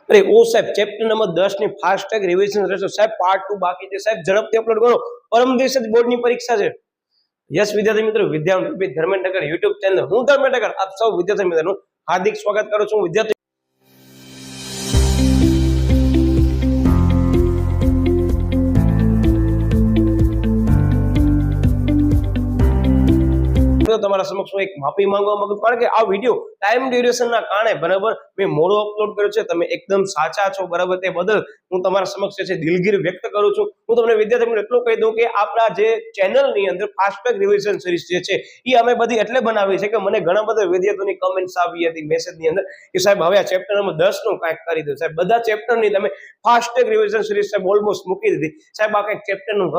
अरे ओ साहब chapter number 10 ની ફાસ્ટ ટ્રેક રિવિઝન રહેશે સાહેબ પાર્ટ 2 બાકી છે સાહેબ ઝડપથી અપલોડ કરો પરમ દિવસે જ બોર્ડની પરીક્ષા છે યસ વિદ્યાર્થી મિત્રો વિદ્યાર્થી ધર્મેન્દ્ર ઠક્કર YouTube ચેનલ હું ધર્મેન્દ્ર ઠક્કર આપ સૌ વિદ્યાર્થી મિત્રોનું હાર્દિક સ્વાગત કરું છું વિદ્યાર્થી તમારા સમક્ષ એક માફી માંગવા માંગુ કારણ કે આ વિડિયો ટાઈમ ડ્યુરેશન ના કારણે બરાબર મેં મોડો અપલોડ કર્યો છે તમે એકદમ સાચા છો બરાબર તે બદલ હું તમારા સમક્ષ છે દિલગીર વ્યક્ત કરું છું હું તમને વિદ્યાર્થી મિત્રો એટલું કહી દઉં કે આપણા જે ચેનલ ની અંદર ફાસ્ટ ટ્રેક રિવિઝન સિરીઝ જે છે એ અમે બધી એટલે બનાવી છે કે મને ઘણા બધા વિદ્યાર્થીઓની કમેન્ટ્સ આવી હતી મેસેજ ની અંદર કે સાહેબ હવે આ ચેપ્ટર નંબર 10 નું કાંઈક કરી દો સાહેબ બધા ચેપ્ટર ની તમે ફાસ્ટ ટ્રેક રિવિઝન સિરીઝ સાહેબ ઓલમોસ્ટ મૂકી દીધી સાહેબ આ કંઈક ચેપ્ટર નું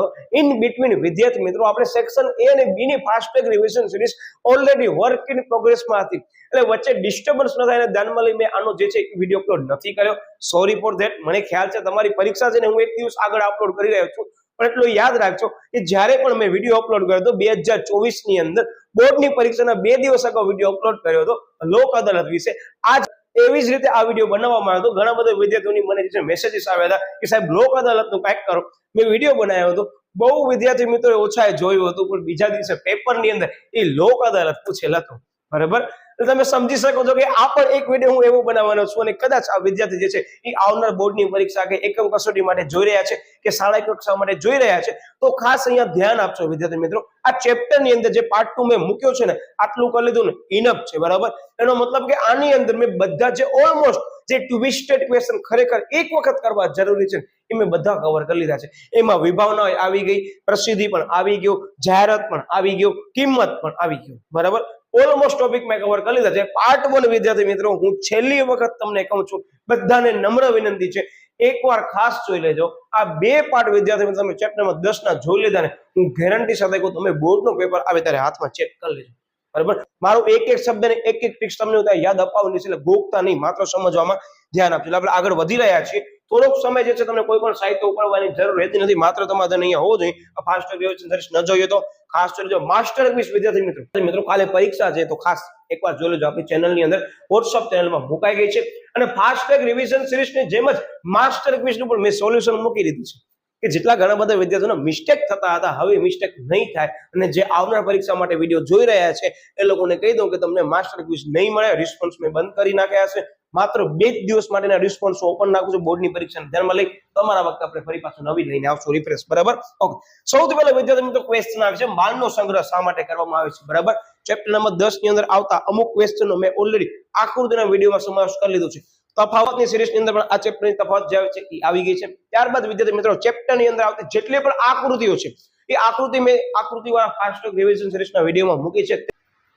ઇન બિટવીન વિદ્યાર્થી મિત્રો આપણે સેક્શન A અને B ની fast track revision series already work in progress માં હતી એટલે વચ્ચે ડિસ્ટર્બન્સ ન થાય ધ્યાનમાં લઈ મેં આનો જે છે વિડિયો અપલોડ નથી કર્યો સોરી ફોર ધેટ મને ખ્યાલ છે તમારી પરીક્ષા છે ને હું એક દિવસ આગળ અપલોડ કરી રહ્યો છું પણ એટલું યાદ રાખજો કે જ્યારે પણ મેં વિડિયો અપલોડ કર્યો હતો 2024 ની અંદર બોર્ડની પરીક્ષાના 2 દિવસ અગાઉ વિડિયો અપલોડ કર્યો હતો લોક અદાલત વિશે આજ એવી જ રીતે આ વિડિયો બનાવવામાં આવ્યો હતો ઘણા બધા વિદ્યાર્થીઓની મને જે મેસેજીસ આવ્યા હતા કે સાહેબ લોક અદાલતનું કંઈક કરો મેં વિડિયો બનાવ્યો હતો બહુ વિદ્યાર્થી મિત્રો ઓછાએ જોયું હતું પણ બીજા દિવસે પેપરની અંદર એ લોક અદાલત પૂછેલ હતું બરાબર એટલે તમે સમજી શકો છો કે આ પણ એક વિડિયો હું એવો બનાવવાનો છું અને કદાચ આ વિદ્યાર્થી જે છે એ આવનાર બોર્ડની પરીક્ષા કે એકમ કસોટી માટે જોઈ રહ્યા છે કે શાળા કક્ષા માટે જોઈ રહ્યા છે તો ખાસ અહીંયા ધ્યાન આપજો વિદ્યાર્થી મિત્રો આ ચેપ્ટર ની અંદર જે પાર્ટ 2 મેં મૂક્યો છે ને આટલું કરી લીધું ને ઇનફ છે બરાબર એનો મતલબ કે આની અંદર મેં બધા જે ઓલમોસ્ટ જે ટ્વિસ્ટેડ ક્વેશ્ચન ખરેખર એક વખત કરવા જરૂરી છે એ મેં બધા કવર કરી લીધા છે એમાં વિભાવના આવી ગઈ પ્રસિદ્ધિ પણ આવી ગયો જાહેરાત પણ આવી ગયો કિંમત પણ આવી ગયો બરાબર ઓલમોસ્ટ ટોપિક મેં કવર કરી લીધા છે પાર્ટ 1 વિદ્યાર્થી મિત્રો હું છેલ્લી વખત તમને કહું છું બધાને નમ્ર વિનંતી છે એકવાર ખાસ જોઈ લેજો આ બે પાર્ટ વિદ્યાર્થી મિત્રો તમે ચેપ્ટર નંબર 10 ના જોઈ લીધા ને હું ગેરંટી સાથે કહું તમે બોર્ડનું પેપર આવે ત્યારે હાથમાં ચેક કરી લેજો બરાબર મારું એક એક શબ્દ ને એક એક ટ્રિક્સ તમને યાદ અપાવવાની છે એટલે ગોખતા નહીં માત્ર સમજવામાં ધ્યાન આપજો આપણે આગળ વધી રહ્યા છીએ થોડોક સમય જે છે તમને કોઈ પણ સાહિત્ય ઉપાડવાની જરૂર રહેતી નથી માત્ર તમારે અહીંયા હોવો જોઈએ ફાસ્ટ રિવિઝન સિરીઝ ન જોઈએ તો ખાસ જોજો માસ્ટરપીસ વિદ્યાર્થી મિત્રો કાલે પરીક્ષા છે તો ખાસ એકવાર જોઈ લેજો આપણી ચેનલની અંદર WhatsApp ચેનલમાં મુકાઈ ગઈ છે અને ફાસ્ટ ટ્રેક રિવિઝન સિરીઝની જેમ જ માસ્ટરપીસ નું પણ મેં સોલ્યુશન મૂકી દીધું છે કે જેટલા ઘણા બધા વિદ્યાર્થીઓને મિસ્ટેક થતા હતા હવે મિસ્ટેક નહીં થાય અને જે આવનાર પરીક્ષા માટે વિડીયો જોઈ રહ્યા છે એ લોકોને કહી દઉં કે તમને માસ્ટરપીસ નહીં મળે રિસ્પોન્સ મેં બંધ કરી નાખ્યા છે માત્ર 2 દિવસ માટેના રિસ્પોન્સ ઓપન નાખું છું બોર્ડની પરીક્ષાને ધ્યાનમાં લઈ તમારા વખતે આપણે ફરી પાછું નવી લઈને આવશું રિફ્રેશ બરાબર ઓકે સૌથી પહેલા વિદ્યાર્થી મિત્રો ક્વેશ્ચન આવે છે માલનો સંગ્રહ શા માટે કરવામાં આવે છે બરાબર ચેપ્ટર નંબર 10 ની અંદર આવતા અમુક ક્વેશ્ચનો મેં ઓલરેડી આકૃતિના વિડીયોમાં સમાવેશ કરી લીધો છે તફાવતની સિરીઝની અંદર પણ આ ચેપ્ટરની તફાવત જે આવે છે એ આવી ગઈ છે ત્યારબાદ વિદ્યાર્થી મિત્રો ચેપ્ટરની અંદર આવતી જેટલી પણ આકૃતિઓ છે એ આકૃતિ મેં આકૃતિવાળા ફાસ્ટ ટ્રેક રિવિઝન સિરીઝના વિડીયોમાં મૂકી છે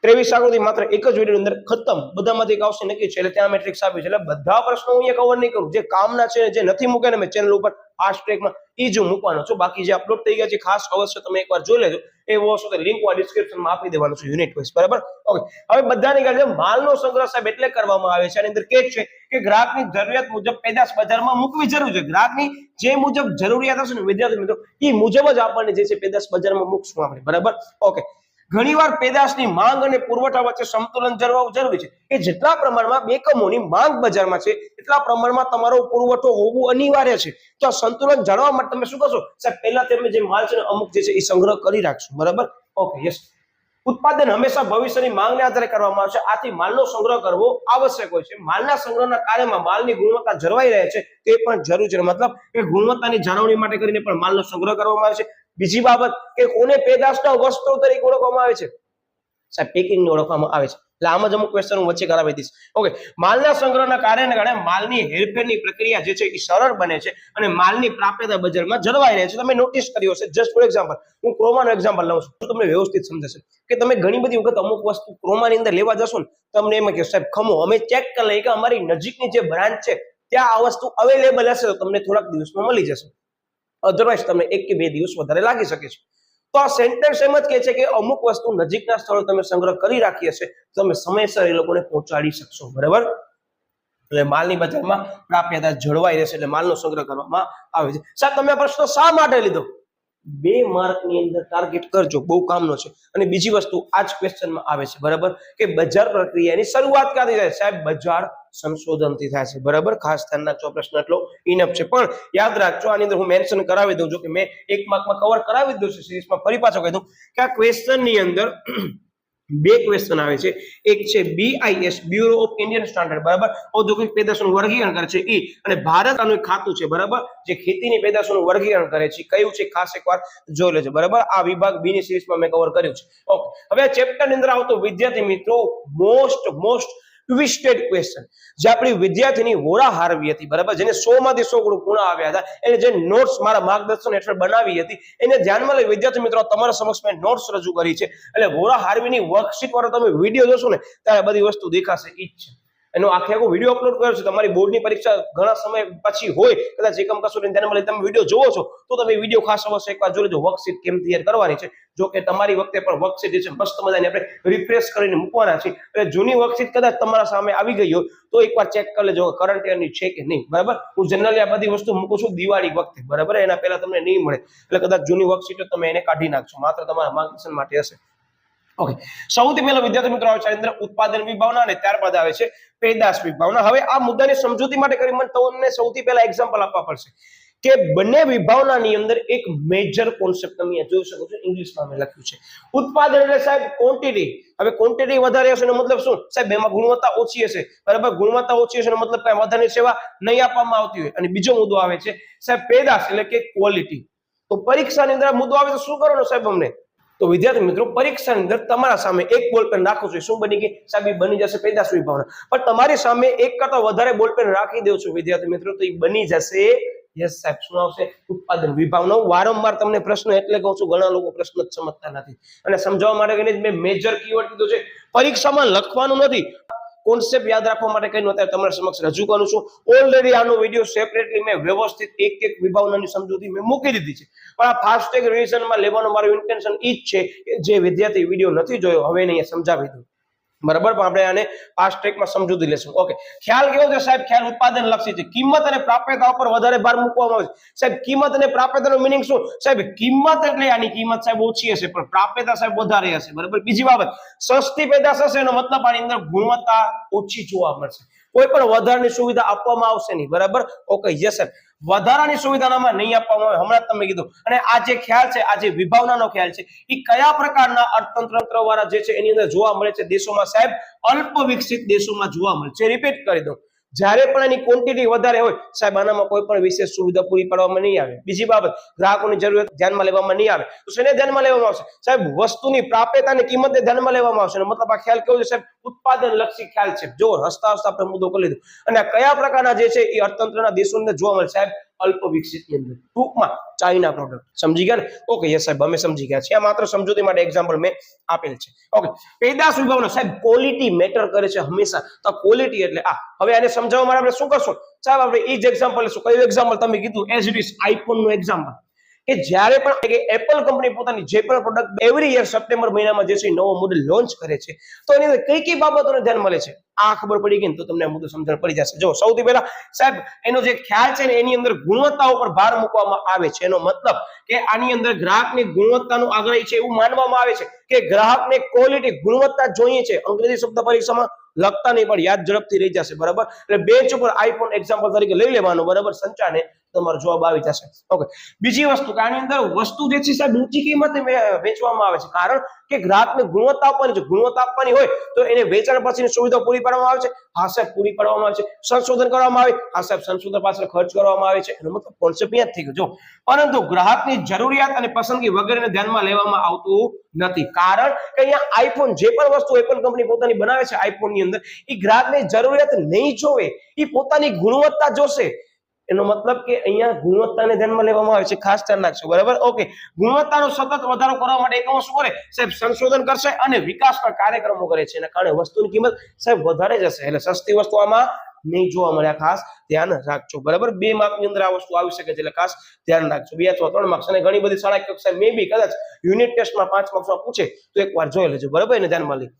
23 આકૃતિ માત્ર એક જ વિડીયો અંદર ખતમ બધામાંથી એક આવશે નક્કી છે એટલે ત્યાં મેટ્રિક્સ આપી છે એટલે બધા પ્રશ્નો હું અહીંયા કવર નહીં કરું જે કામના છે જે નથી મૂકે ને મેં ચેનલ ઉપર ફાસ્ટ ટ્રેકમાં એ જ મૂકવાનો છું બાકી જે અપલોડ થઈ ગયા છે ખાસ અવશ્ય તમે એકવાર જોઈ લેજો એ વસ્તુ લિંક આ ડિસ્ક્રિપ્શનમાં આપી દેવાનું છે યુનિટ વાઇઝ બરાબર ઓકે હવે બધાની ગાડી માલનો સંગ્રહ સાહેબ એટલે કરવામાં આવે છે આની અંદર કે છે કે ગ્રાહકની જરૂરિયાત મુજબ પેદાશ બજારમાં મૂકવી જરૂરી છે ગ્રાહકની જે મુજબ જરૂરિયાત હશે ને વિદ્યાર્થી મિત્રો એ મુજબ જ આપણને જે છે પેદાશ બજારમાં મૂકશું આપણે બરાબર ઓકે ઘણીવાર પેદાશની માંગ અને પુરવઠા વચ્ચે સંતુલન જળવાવું જરૂરી છે કે જેટલા પ્રમાણમાં એકમોની માંગ બજારમાં છે એટલા પ્રમાણમાં તમારો પુરવઠો હોવું અનિવાર્ય છે તો આ સંતુલન જાળવવા માટે તમે શું કરશો સાહેબ પહેલા તમે જે માલ છે ને અમુક જે છે એ સંગ્રહ કરી રાખશો બરાબર ઓકે યસ ઉત્પાદન હંમેશા ભવિષ્યની માંગને આધારે કરવામાં આવશે આથી માલનો સંગ્રહ કરવો આવશ્યક હોય છે માલના સંગ્રહના કાર્યમાં માલની ગુણવત્તા જળવાઈ રહે છે તે પણ જરૂરી છે મતલબ કે ગુણવત્તાની જાળવણી માટે કરીને પણ માલનો સંગ્રહ કરવામાં આવે છે બીજી બાબત કે કોને પેદાશના વસ્ત્રો તરીકે ઓળખવામાં આવે છે સાહેબ પેકિંગ ને ઓળખવામાં આવે છે એટલે આમ જ અમુક ક્વેશ્ચન હું વચ્ચે કરાવી દઈશ ઓકે માલના સંગ્રહના કારણે માલની હેરફેરની પ્રક્રિયા જે છે એ સરળ બને છે અને માલની પ્રાપ્યતા બજારમાં જળવાઈ રહે છે તમે નોટિસ કર્યો હશે જસ્ટ ફોર એક્ઝામ્પલ હું ક્રોમાનો એક્ઝામ્પલ લઉં છું તમને વ્યવસ્થિત સમજાશે કે તમે ઘણી બધી વખત અમુક વસ્તુ ક્રોમાની અંદર લેવા જશો ને તમને એમ કે સાહેબ ખમો અમે ચેક કરી લઈએ કે અમારી નજીકની જે બ્રાન્ચ છે ત્યાં આ વસ્તુ અવેલેબલ હશે તો તમને થોડાક દિવસમાં મળી જશે અધરવાઇઝ તમને 1 કે 2 દિવસ વધારે લાગી શકે છે તો આ સેન્ટેન્સ એમ જ કહે છે કે અમુક વસ્તુ નજીકના સ્થળે તમે સંગ્રહ કરી રાખી હશે તો તમે સમયસર એ લોકોને પહોંચાડી શકશો બરાબર એટલે માલની બજારમાં પ્રાપ્યતા જળવાઈ રહેશે એટલે માલનો સંગ્રહ કરવામાં આવે છે સાહેબ તમે આ પ્રશ્ન શા માટે લીધો 2 માર્કની અંદર ટાર્ગેટ કરજો બહુ કામનો છે અને બીજી વસ્તુ આ જ ક્વેશ્ચનમાં આવે છે બરાબર કે બજાર પ્રક્રિયાની શરૂઆત ક્યાંથી થાય સાહેબ બજાર સંશોધનથી થાય છે, બરાબર. ખાસ ધ્યાન રાખજો, પ્રશ્ન એટલો ઇનફ છે. પણ યાદ રાખજો, આની અંદર હું મેન્શન કરાવી દઉં છું કે મેં 1 માર્કમાં કવર કરાવી દીધું છે સિરીઝમાં. ફરી પાછો કહી દઉં કે આ ક્વેશ્ચનની અંદર બે ક્વેશ્ચન આવે છે. એક છે BIS, bureau of Indian standard, બરાબર, ઔદ્યોગિક પેદાશોનું વર્ગીકરણ કરે છે ઈ, અને ભારત આનું એક ખાતું છે, બરાબર, જે ખેતીની પેદાશોનું વર્ગીકરણ કરે છે. કયું છે ખાસ એકવાર જોઈ લેજો, બરાબર. આ વિભાગ બી ની સિરીઝમાં મેં કવર કર્યું છે. ઓકે, હવે આ ચેપ્ટરની અંદર આવતો વિદ્યાર્થી મિત્રો મોસ્ટ ટ્વિસ્ટેડ ક્વેશ્ચન, જે આપણી વિદ્યાર્થીની હોરા હારવી હતી, બરાબર, જેને 100 માંથી 100 ગુણ પૂર્ણ આવ્યા હતા, એટલે જે નોટ્સ મારા માર્ગદર્શન હેઠળ બનાવી હતી એને ધ્યાનમાં લઈ વિદ્યાર્થી મિત્રો તમારા સમક્ષ મેં નોટ્સ રજૂ કરી છે. એટલે હોરા હારવીની વર્કશીટ વાળો તમે વિડીયો જોશો ને ત્યારે બધી વસ્તુ દેખાશે. ઈ જ છે એનો આખો વિડીયો અપલોડ કર્યો છે. તમારી બોર્ડની પરીક્ષા ઘણા સમય પછી હોય, કદાચ એકમ કસોટીને ધ્યાનમાં લઈ તમે વિડીયો જોવો છો તો તમે વિડીયો ખાસ અવશ્ય એકવાર જોઈ લેજો. વર્કશીટ કેમ તૈયાર કરવાની છે, જો કે તમારી વખતે પણ વર્કશીટ જે છે મસ્ત મજાની આપણે રિફ્રેશ કરીને મૂકવાના છે. એટલે જૂની વર્કશીટ કદાચ તમારા સામે આવી ગઈ હોય તો એકવાર ચેક કરી લેજો કરંટ યરની છે કે નહીં, બરાબર. હું જનરલી આ બધી વસ્તુ મૂકું છું દિવાળી વખતે, બરાબર, એના પહેલા તમને નહીં મળે. એટલે કદાચ જૂની વર્કશીટ તમે એને કાઢી નાખશો, માત્ર તમારા માર્ગદર્શન માટે હશે. ઓકે, સૌથી પહેલા વિદ્યાર્થી મિત્રો આવે છે અંદર ઉત્પાદન વિભાવના અને ત્યારબાદ આવે છે પેદાશ વિભાવના. હવે આ મુદ્દાની સમજૂતી માટે કરી મને તમને સૌથી પહેલા એક્ઝામ્પલ આપવા પડશે કે બંને વિભાવનાની અંદર એક મેજર કોન્સેપ્ટ તમે જોઈ શકો છો, ઇંગ્લિશમાં મેં લખ્યું છે. ઉત્પાદન એટલે સાહેબ ક્વોન્ટિટી. હવે ક્વોન્ટિટી વધારે હશે એનો મતલબ શું સાહેબ? એમાં ગુણવત્તા ઓછી હશે, બરાબર. ગુણવત્તા ઓછી હશે એનો મતલબ કઈ વધારાની સેવા નહીં આપવામાં આવતી હોય. અને બીજો મુદ્દો આવે છે સાહેબ પેદાશ એટલે કે ક્વોલિટી. તો પરીક્ષાની અંદર મુદ્દો આવે તો શું કરવાનો સાહેબ અમને? તો વિદ્યાર્થી મિત્રો પરીક્ષાની અંદર તમારા સામે એક બોલપેન રાખો છો, શું બની ગઈ સાહેબ? એ બની જશે પેદાશ વિભાવના. પણ તમારી સામે એક કરતા વધારે બોલપેન રાખી દો છો વિદ્યાર્થી મિત્રો તો એ બની જશે યસ સાહેબ શું આવશે? ઉત્પાદન વિભાવના. વારંવાર તમને પ્રશ્ન એટલે કહું છું, ઘણા લોકો પ્રશ્ન જ સમજતા નથી અને સમજાવવા માટે કહીને મેં મેજર કીવર્ડ કીધું છે. પરીક્ષામાં લખવાનું નથી, કોન્સેપ્ટ યાદ રાખવા માટે કઈ અત્યારે તમારા સમક્ષ રજૂ કરું છું. ઓલરેડી આનો વિડીયો સેપરેટલી મેં વ્યવસ્થિત એક વિભાવનાની સમજૂતી મેં મૂકી દીધી છે. પણ આ ફાસ્ટ ટ્રેક રિવિઝનમાં લેવાનો મારો ઇન્ટેન્શન ઈ જ છે કે જે વિદ્યાર્થી વિડીયો નથી જોયો હવે એને સમજાવી દઉં, બરાબર. પણ આપણે આને ફાસ્ટ ટ્રેકમાં સમજૂતી લેશું. ઓકે, ખ્યાલ કેવો છે સાહેબ? ખ્યાલ ઉત્પાદન લક્ષી છે. કિંમત અને પ્રાપ્યતા ઉપર વધારે ભાર મૂકવામાં આવે છે સાહેબ. કિંમત અને પ્રાપ્યતાનો મીનિંગ શું સાહેબ? કિંમત એટલે આની કિંમત સાહેબ ઓછી હશે પણ પ્રાપ્યતા સાહેબ વધારે હશે, બરાબર. બીજી બાબત, સસ્તી પેદાશ હશે એનો મતલબ આની અંદર ગુણવત્તા ઓછી જોવા મળશે. કોઈ પણ વધારાની સુવિધા આપવામાં આવશે નહીં, બરાબર. ઓકે, યસ સર, વધારાની સુવિધામાં નહીં આપવામાં આવે, હમણાં તમે કીધું. અને આ જે ખ્યાલ છે, આ જે વિભાવનાનો ખ્યાલ છે, એ કયા પ્રકારના અર્થતંત્ર વાળા જે છે એની અંદર જોવા મળે છે દેશોમાં સાહેબ? અલ્પ વિકસિત દેશોમાં જોવા મળે છે. રિપીટ કરી દઉં, જ્યારે પણ એની ક્વોન્ટિટી વધારે હોય સાહેબ આનામાં કોઈ પણ વિશેષ સુવિધા પૂરી પાડવામાં નહીં આવે. બીજી બાબત, ગ્રાહકોની જરૂરિયાત ધ્યાનમાં લેવામાં નહીં આવે. તો શેને ધ્યાનમાં લેવામાં આવશે સાહેબ? વસ્તુની પ્રાપ્યતા અને કિંમતને ધ્યાનમાં લેવામાં આવશે. મતલબ આ ખ્યાલ કેવો છે સાહેબ? ઉત્પાદન લક્ષી ખ્યાલ છે. જો હસતા હસતા આપણે મુદ્દો કરી લીધો. અને આ કયા પ્રકારના જે છે એ અર્થતંત્રના દેશોની અંદર જોવા મળે સાહેબ? અલ્પ વિકસિત ની અંદર, ટૂંકમાં ચાઇના પ્રોડક્ટ. સમજી ગયા ને? ઓકે, યસ સાહેબ, અમે સમજી ગયા છે. આ માત્ર સમજૂતી માટે એક્ઝામ્પલ મેં આપેલ છે. ઓકે, પેદાશ વિભાવના સાહેબ ક્વોલિટી મેટર કરે છે હંમેશા. તો ક્વોલિટી એટલે આ. હવે આને સમજાવવા માટે આપણે શું કરશું સાહેબ? આપણે એ જ એક્ઝામ્પલ લેશું. કયું એક્ઝામ્પલ? તમે કીધું એઝ ઇટ ઇઝ આઈફોન નું એક્ઝામ્પલ. કે જ્યારે પણ એપલ કંપની પોતાની જે પણ પ્રોડક્ટ એવરી યર સપ્ટેમ્બર મહિનામાં જે છે નવો મોડેલ લોન્ચ કરે છે તો એની અંદર કઈ કઈ બાબતોને ધ્યાનમાં લે છે આ ખબર પડી ગઈ તો તમને આ મુદ્દો સમજણ પડી જશે. જો સૌથી પહેલા સાહેબ એનો જે ખ્યાલ છે ને એની અંદર ગુણવત્તા ઉપર ભાર મૂકવામાં આવે છે. એનો મતલબ કે આની અંદર ગ્રાહકની ગુણવત્તાનું આગ્રહી છે એવું માનવામાં આવે છે કે ગ્રાહકને ક્વોલિટી ગુણવત્તા જોઈએ છે. અંગ્રેજી શબ્દ પરીક્ષામાં લખતા નહીં પણ યાદ ઝડપથી રહી જશે, બરાબર. એટલે બેન્ચ ઉપર આઈફોન એક્ઝામ્પલ તરીકે લઈ લેવાનું, બરાબર. સંચાને તમારો જવાબ આવી જશે. ઓકે, બીજી વસ્તુ કે આની અંદર વસ્તુ જે છે સાહેબ ઊંચી કિંમતે વેચવામાં આવે છે. કારણ કે ગ્રાહકને ગુણવત્તા આપવાની છે. ગુણવત્તા આપવાની હોય તો એને વેચાણ પછીની સુવિધા પૂરી પાડવામાં આવે છે. હા સાહેબ, પૂરી પાડવામાં આવે છે. સંશોધન કરવામાં આવે, હા સાહેબ, સંશોધન પાછળ ખર્ચ કરવામાં આવે છે. એનો મતલબ કોન્સેપ્ટ યાદ થઈ ગયો. જો પરંતુ ગ્રાહકની જરૂરિયાત અને પસંદગી વગેરેને ધ્યાનમાં લેવામાં આવતું નથી. કારણ કે અહીંયા આઈફોન જે પણ વસ્તુ એપલ કંપની પોતાની બનાવે છે આઈફોન ની અંદર, એ ગ્રાહકની જરૂરિયાત નહીં જોવે, એ પોતાની ગુણવત્તા જોશે. એનો મતલબ કે અહીંયા ગુણવત્તાને ધ્યાનમાં લેવામાં આવે છે. ખાસ ધ્યાન રાખજો, બરાબર. ઓકે, ગુણવત્તાનો સતત વધારો કરવા માટે એકમો શું કરે સાહેબ? સંશોધન કરશે અને વિકાસના કાર્યક્રમો કરે છે. એના કારણે વસ્તુની કિંમત સાહેબ વધારે જશે. એટલે સસ્તી વસ્તુ આમાં નહીં જોવા મળે. ખાસ ધ્યાન રાખજો, બરાબર. 2 માર્કની અંદર આ વસ્તુ આવી શકે છે એટલે ખાસ ધ્યાન રાખજો. 2 અથવા 3 માર્ક્સ અને ઘણી બધી શાળા કક્ષાએ મે બી કદાચ યુનિટ ટેસ્ટમાં 5 માર્ક્સમાં પૂછે તો એકવાર જોઈ લેજો, બરાબર. એને ધ્યાનમાં લઈ.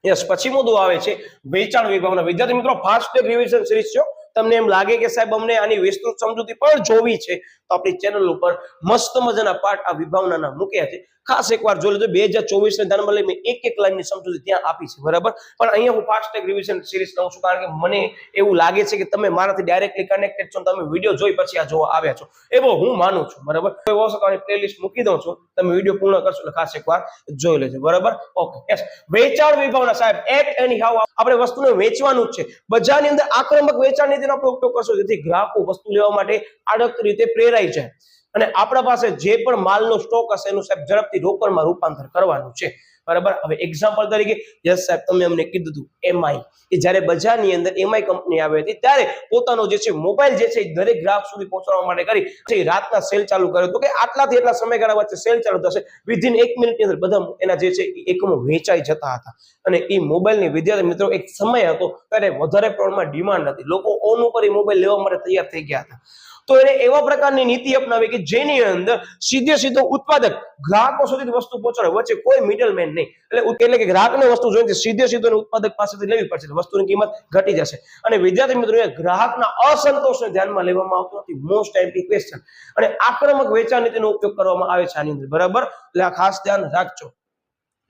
યસ, પછી મુદ્દો આવે છે વેચાણ વિભાવના. વિદ્યાર્થી મિત્રો ફાસ્ટ ટ્રેક રિવિઝન સિરીઝ છે. તમને એમ લાગે કે સાહેબ અમને આની વિસ્તૃત સમજૂતી પણ જોવી છે તો આપણી ચેનલ ઉપર મસ્ત મજાના પાઠ આ વિભાવનાના મૂક્યા છે. ખાસ એકવાર જોઈ લેજો. 2024 ને ધ્યાનમાં લઈ મેં એક લાઈનની સમજૂતી ત્યાં આપી છે, બરાબર. પણ અહીંયા હું ફાસ્ટ ટ્રેક રિવિઝન સિરીઝ લઉં છું કારણ કે મને એવું લાગે છે કે તમે મારાથી ડાયરેક્ટલી કનેક્ટેડ છો, તમે વિડીયો જોઈ પછી આ જોવા આવ્યા છો એવો હું માનું છું, બરાબર. એવો સકાળની પ્લેલિસ્ટ મૂકી દઉં છું, તમે વિડીયો પૂર્ણ કરશો એટલે ખાસ એકવાર જોઈ લેજો, બરાબર. Okay, yes. વેચાણ વિભાવના સાહેબ, એટ એની હાઉ આપણે વસ્તુને વેચવાનું જ છે. બજારની અંદર આક્રમક વેચાણ નીતિનો આપણે ઉપયોગ કરશો જેથી ગ્રાહકો વસ્તુ લેવા માટે આડક રીતે પ્રેરાઈ જાય અને આપણા પાસે જે પણ માલનો સ્ટોક હશે એનું સાહેબ ઝડપથી રોકડમાં રૂપાંતર કરવાનું છે, બરાબર. હવે એક્ઝામ્પલ તરીકે યસ સાહેબ તમે અમને કીધું હતું એમઆઈ, કે જ્યારે બજારની અંદર એમઆઈ કંપની આવી હતી ત્યારે પોતાનો જે છે મોબાઈલ જે છે દરેક ગ્રાહક સુધી પહોંચાડવા માટે કરી રાતના સેલ ચાલુ કર્યો હતો કે આટલાથી એટલા સમયગાળા વચ્ચે સેલ ચાલુ થશે, વિધિન 1 મિનિટની અંદર બધા એના જે છે એકમો વેચાઈ જતા હતા. અને એ મોબાઈલની વિદ્યાર્થી મિત્રો એક સમય હતો ત્યારે વધારે પ્રમાણમાં ડિમાન્ડ હતી, લોકો ઓન ઉપર મોબાઈલ લેવા માટે તૈયાર થઈ ગયા હતા. તો એને એવા પ્રકારની નીતિ અપનાવી કે જેની અંદર સીધો ઉત્પાદક ગ્રાહકો સુધી વસ્તુ પહોંચાડે, વચ્ચે કોઈ મિડલમેન નહીં. એટલે કે ગ્રાહકને વસ્તુ જોઈએ સીધે ઉત્પાદક પાસેથી લેવી પડશે, વસ્તુની કિંમત ઘટી જશે. અને વિદ્યાર્થી મિત્રો ગ્રાહકના અસંતોષને ધ્યાનમાં લેવામાં આવતો નથી, મોસ્ટ ટાઈમથી ક્વેશ્ચન. અને આક્રમક વેચાણ નીતિનો ઉપયોગ કરવામાં આવે છે આની અંદર, બરાબર. એટલે આ ખાસ ધ્યાન રાખજો.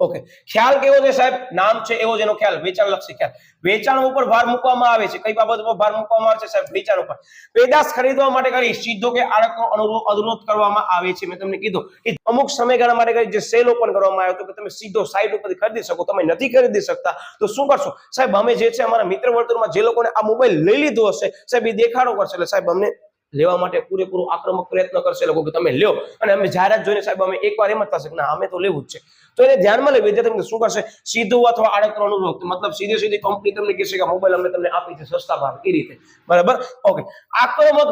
ઓકે, ખ્યાલ કેવો છે સાહેબ? નામ છે એવો જેનો ખ્યાલ, વેચાણ લક્ષી ખ્યાલ. વેચાણ ઉપર ભાર મૂકવામાં આવે છે. કઈ બાબત ઉપર ભાર મૂકવામાં આવે છે સાહેબ? વેચાણ ઉપર. પેદાશ ખરીદવા માટે કરી સીધો કે આડકનો અનુરોધ કરવામાં આવે છે. મેં તમને કીધું કે અમુક સમયગાળા માટે કરી જે સેલ ઓપન કરવામાં આવ્યો તો કે તમે સીધો સાઇટ ઉપરથી ખરીદી શકો. તમે નથી ખરીદી શકતા તો શું કરશો સાહેબ? અમે જે છે અમારા મિત્ર વર્તુળમાં જે લોકોને આ મોબાઈલ લઈ લીધો હશે સાહેબ એ દેખાડો કરશે, એટલે સાહેબ અમને લેવા માટે પૂરેપૂરો આક્રમક પ્રયત્ન કરશે લોકો કે તમે લ્યો. અને અમે જાહેરાત જોઈને સાહેબ અમે એકવાર એમ જ થશે કે ના અમે તો લેવું જ છે. તો એને ધ્યાનમાં લઈ વિદ્યાર્થી શું કરશે? સીધો અથવા આડકનો અનુરોધ, મતલબ સીધી કંપની તમને કહેશે કે મોબાઈલ અમે તમને આપી છે સસ્તા ભાવ, એ રીતે, બરાબર. ઓકે, આક્રમક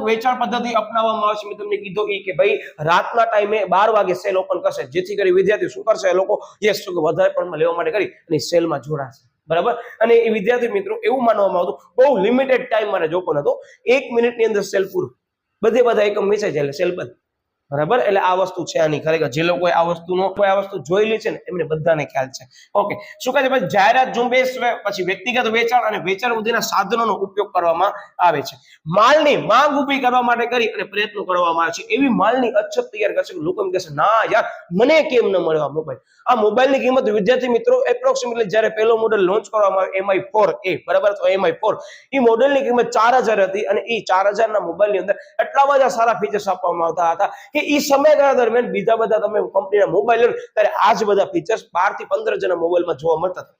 વેચાણ પદ્ધતિ અપનાવવામાં આવે છે. મેં તમને કીધું કે ભાઈ રાતના ટાઈમે 12 વાગે સેલ ઓપન કરશે જેથી કરી વિદ્યાર્થી શું કરશે? લોકો યસ વધારે પ્રમાણમાં લેવા માટે કરી અને સેલમાં જોડાશે, બરાબર. અને એ વિદ્યાર્થી મિત્રો એવું માનવામાં આવતું બહુ લિમિટેડ ટાઈમ માટે ઓપન હતો, 1 મિનિટની અંદર સેલ પૂરો, બધા એકમ વેચાઈ જાય એટલે સેલ બંધ, બરાબર. એટલે આ વસ્તુ છે આની, ખરેખર જે લોકોએ આ વસ્તુ જોયેલી છે ને એમને બધાને ખ્યાલ છે. ઓકે, શું કહે છે પછી? જાહેરાત ઝુંબેશ, પછી વ્યક્તિગત વેચાણ અને વેચાણ સુધીના સાધનોનો ઉપયોગ કરવામાં આવે છે. માલની માંગ ઊભી કરવા માટે કરી અને પ્રયત્નો કરવામાં આવે છે. એવી માલની અછત તૈયાર કરશે કે લોકો એમ કહેશે ના યાર મને કેમ ન મળ્યો આ મોબાઈલ. આ મોબાઈલની કિંમત વિદ્યાર્થી મિત્રો એપ્રોક્સિમેટલી જ્યારે પહેલો મોડેલ લોન્ચ કરવામાં આવ્યો MI4A, બરાબર. તો MI4 એ મોડેલની કિંમત 4000 હતી અને એ 4000 ના મોબાઈલની અંદર એટલા બધા સારા ફીચર્સ આપવામાં આવતા હતા કે એ સમયગાળા દરમિયાન બીજા બધા તમે કંપનીના મોબાઈલ લો ત્યારે આ જ બધા ફીચર્સ 12 થી 15 જણા મોબાઈલમાં જોવા મળતા હતા.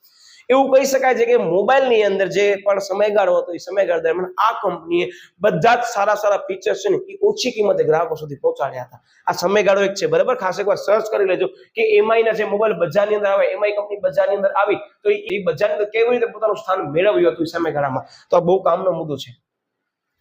એવું કહી શકાય છે કે મોબાઈલની અંદર જે પણ સમયગાળો હતો એ સમયગાળા દરમિયાન આ કંપનીએ બધા જ સારા ફીચર્સ છે ને એ ઓછી કિંમતે ગ્રાહકો સુધી પહોંચાડ્યા હતા. આ સમયગાળો એક છે, બરાબર. ખાસ એકવાર સર્ચ કરી લેજો કે એમઆઈ ના જે મોબાઈલ બજારની અંદર આવે, એમઆઈ કંપની બજારની અંદર આવી તો એ બજારની અંદર કેવી રીતે પોતાનું સ્થાન મેળવ્યું હતું એ સમયગાળામાં, તો આ બહુ કામનો મુદ્દો છે.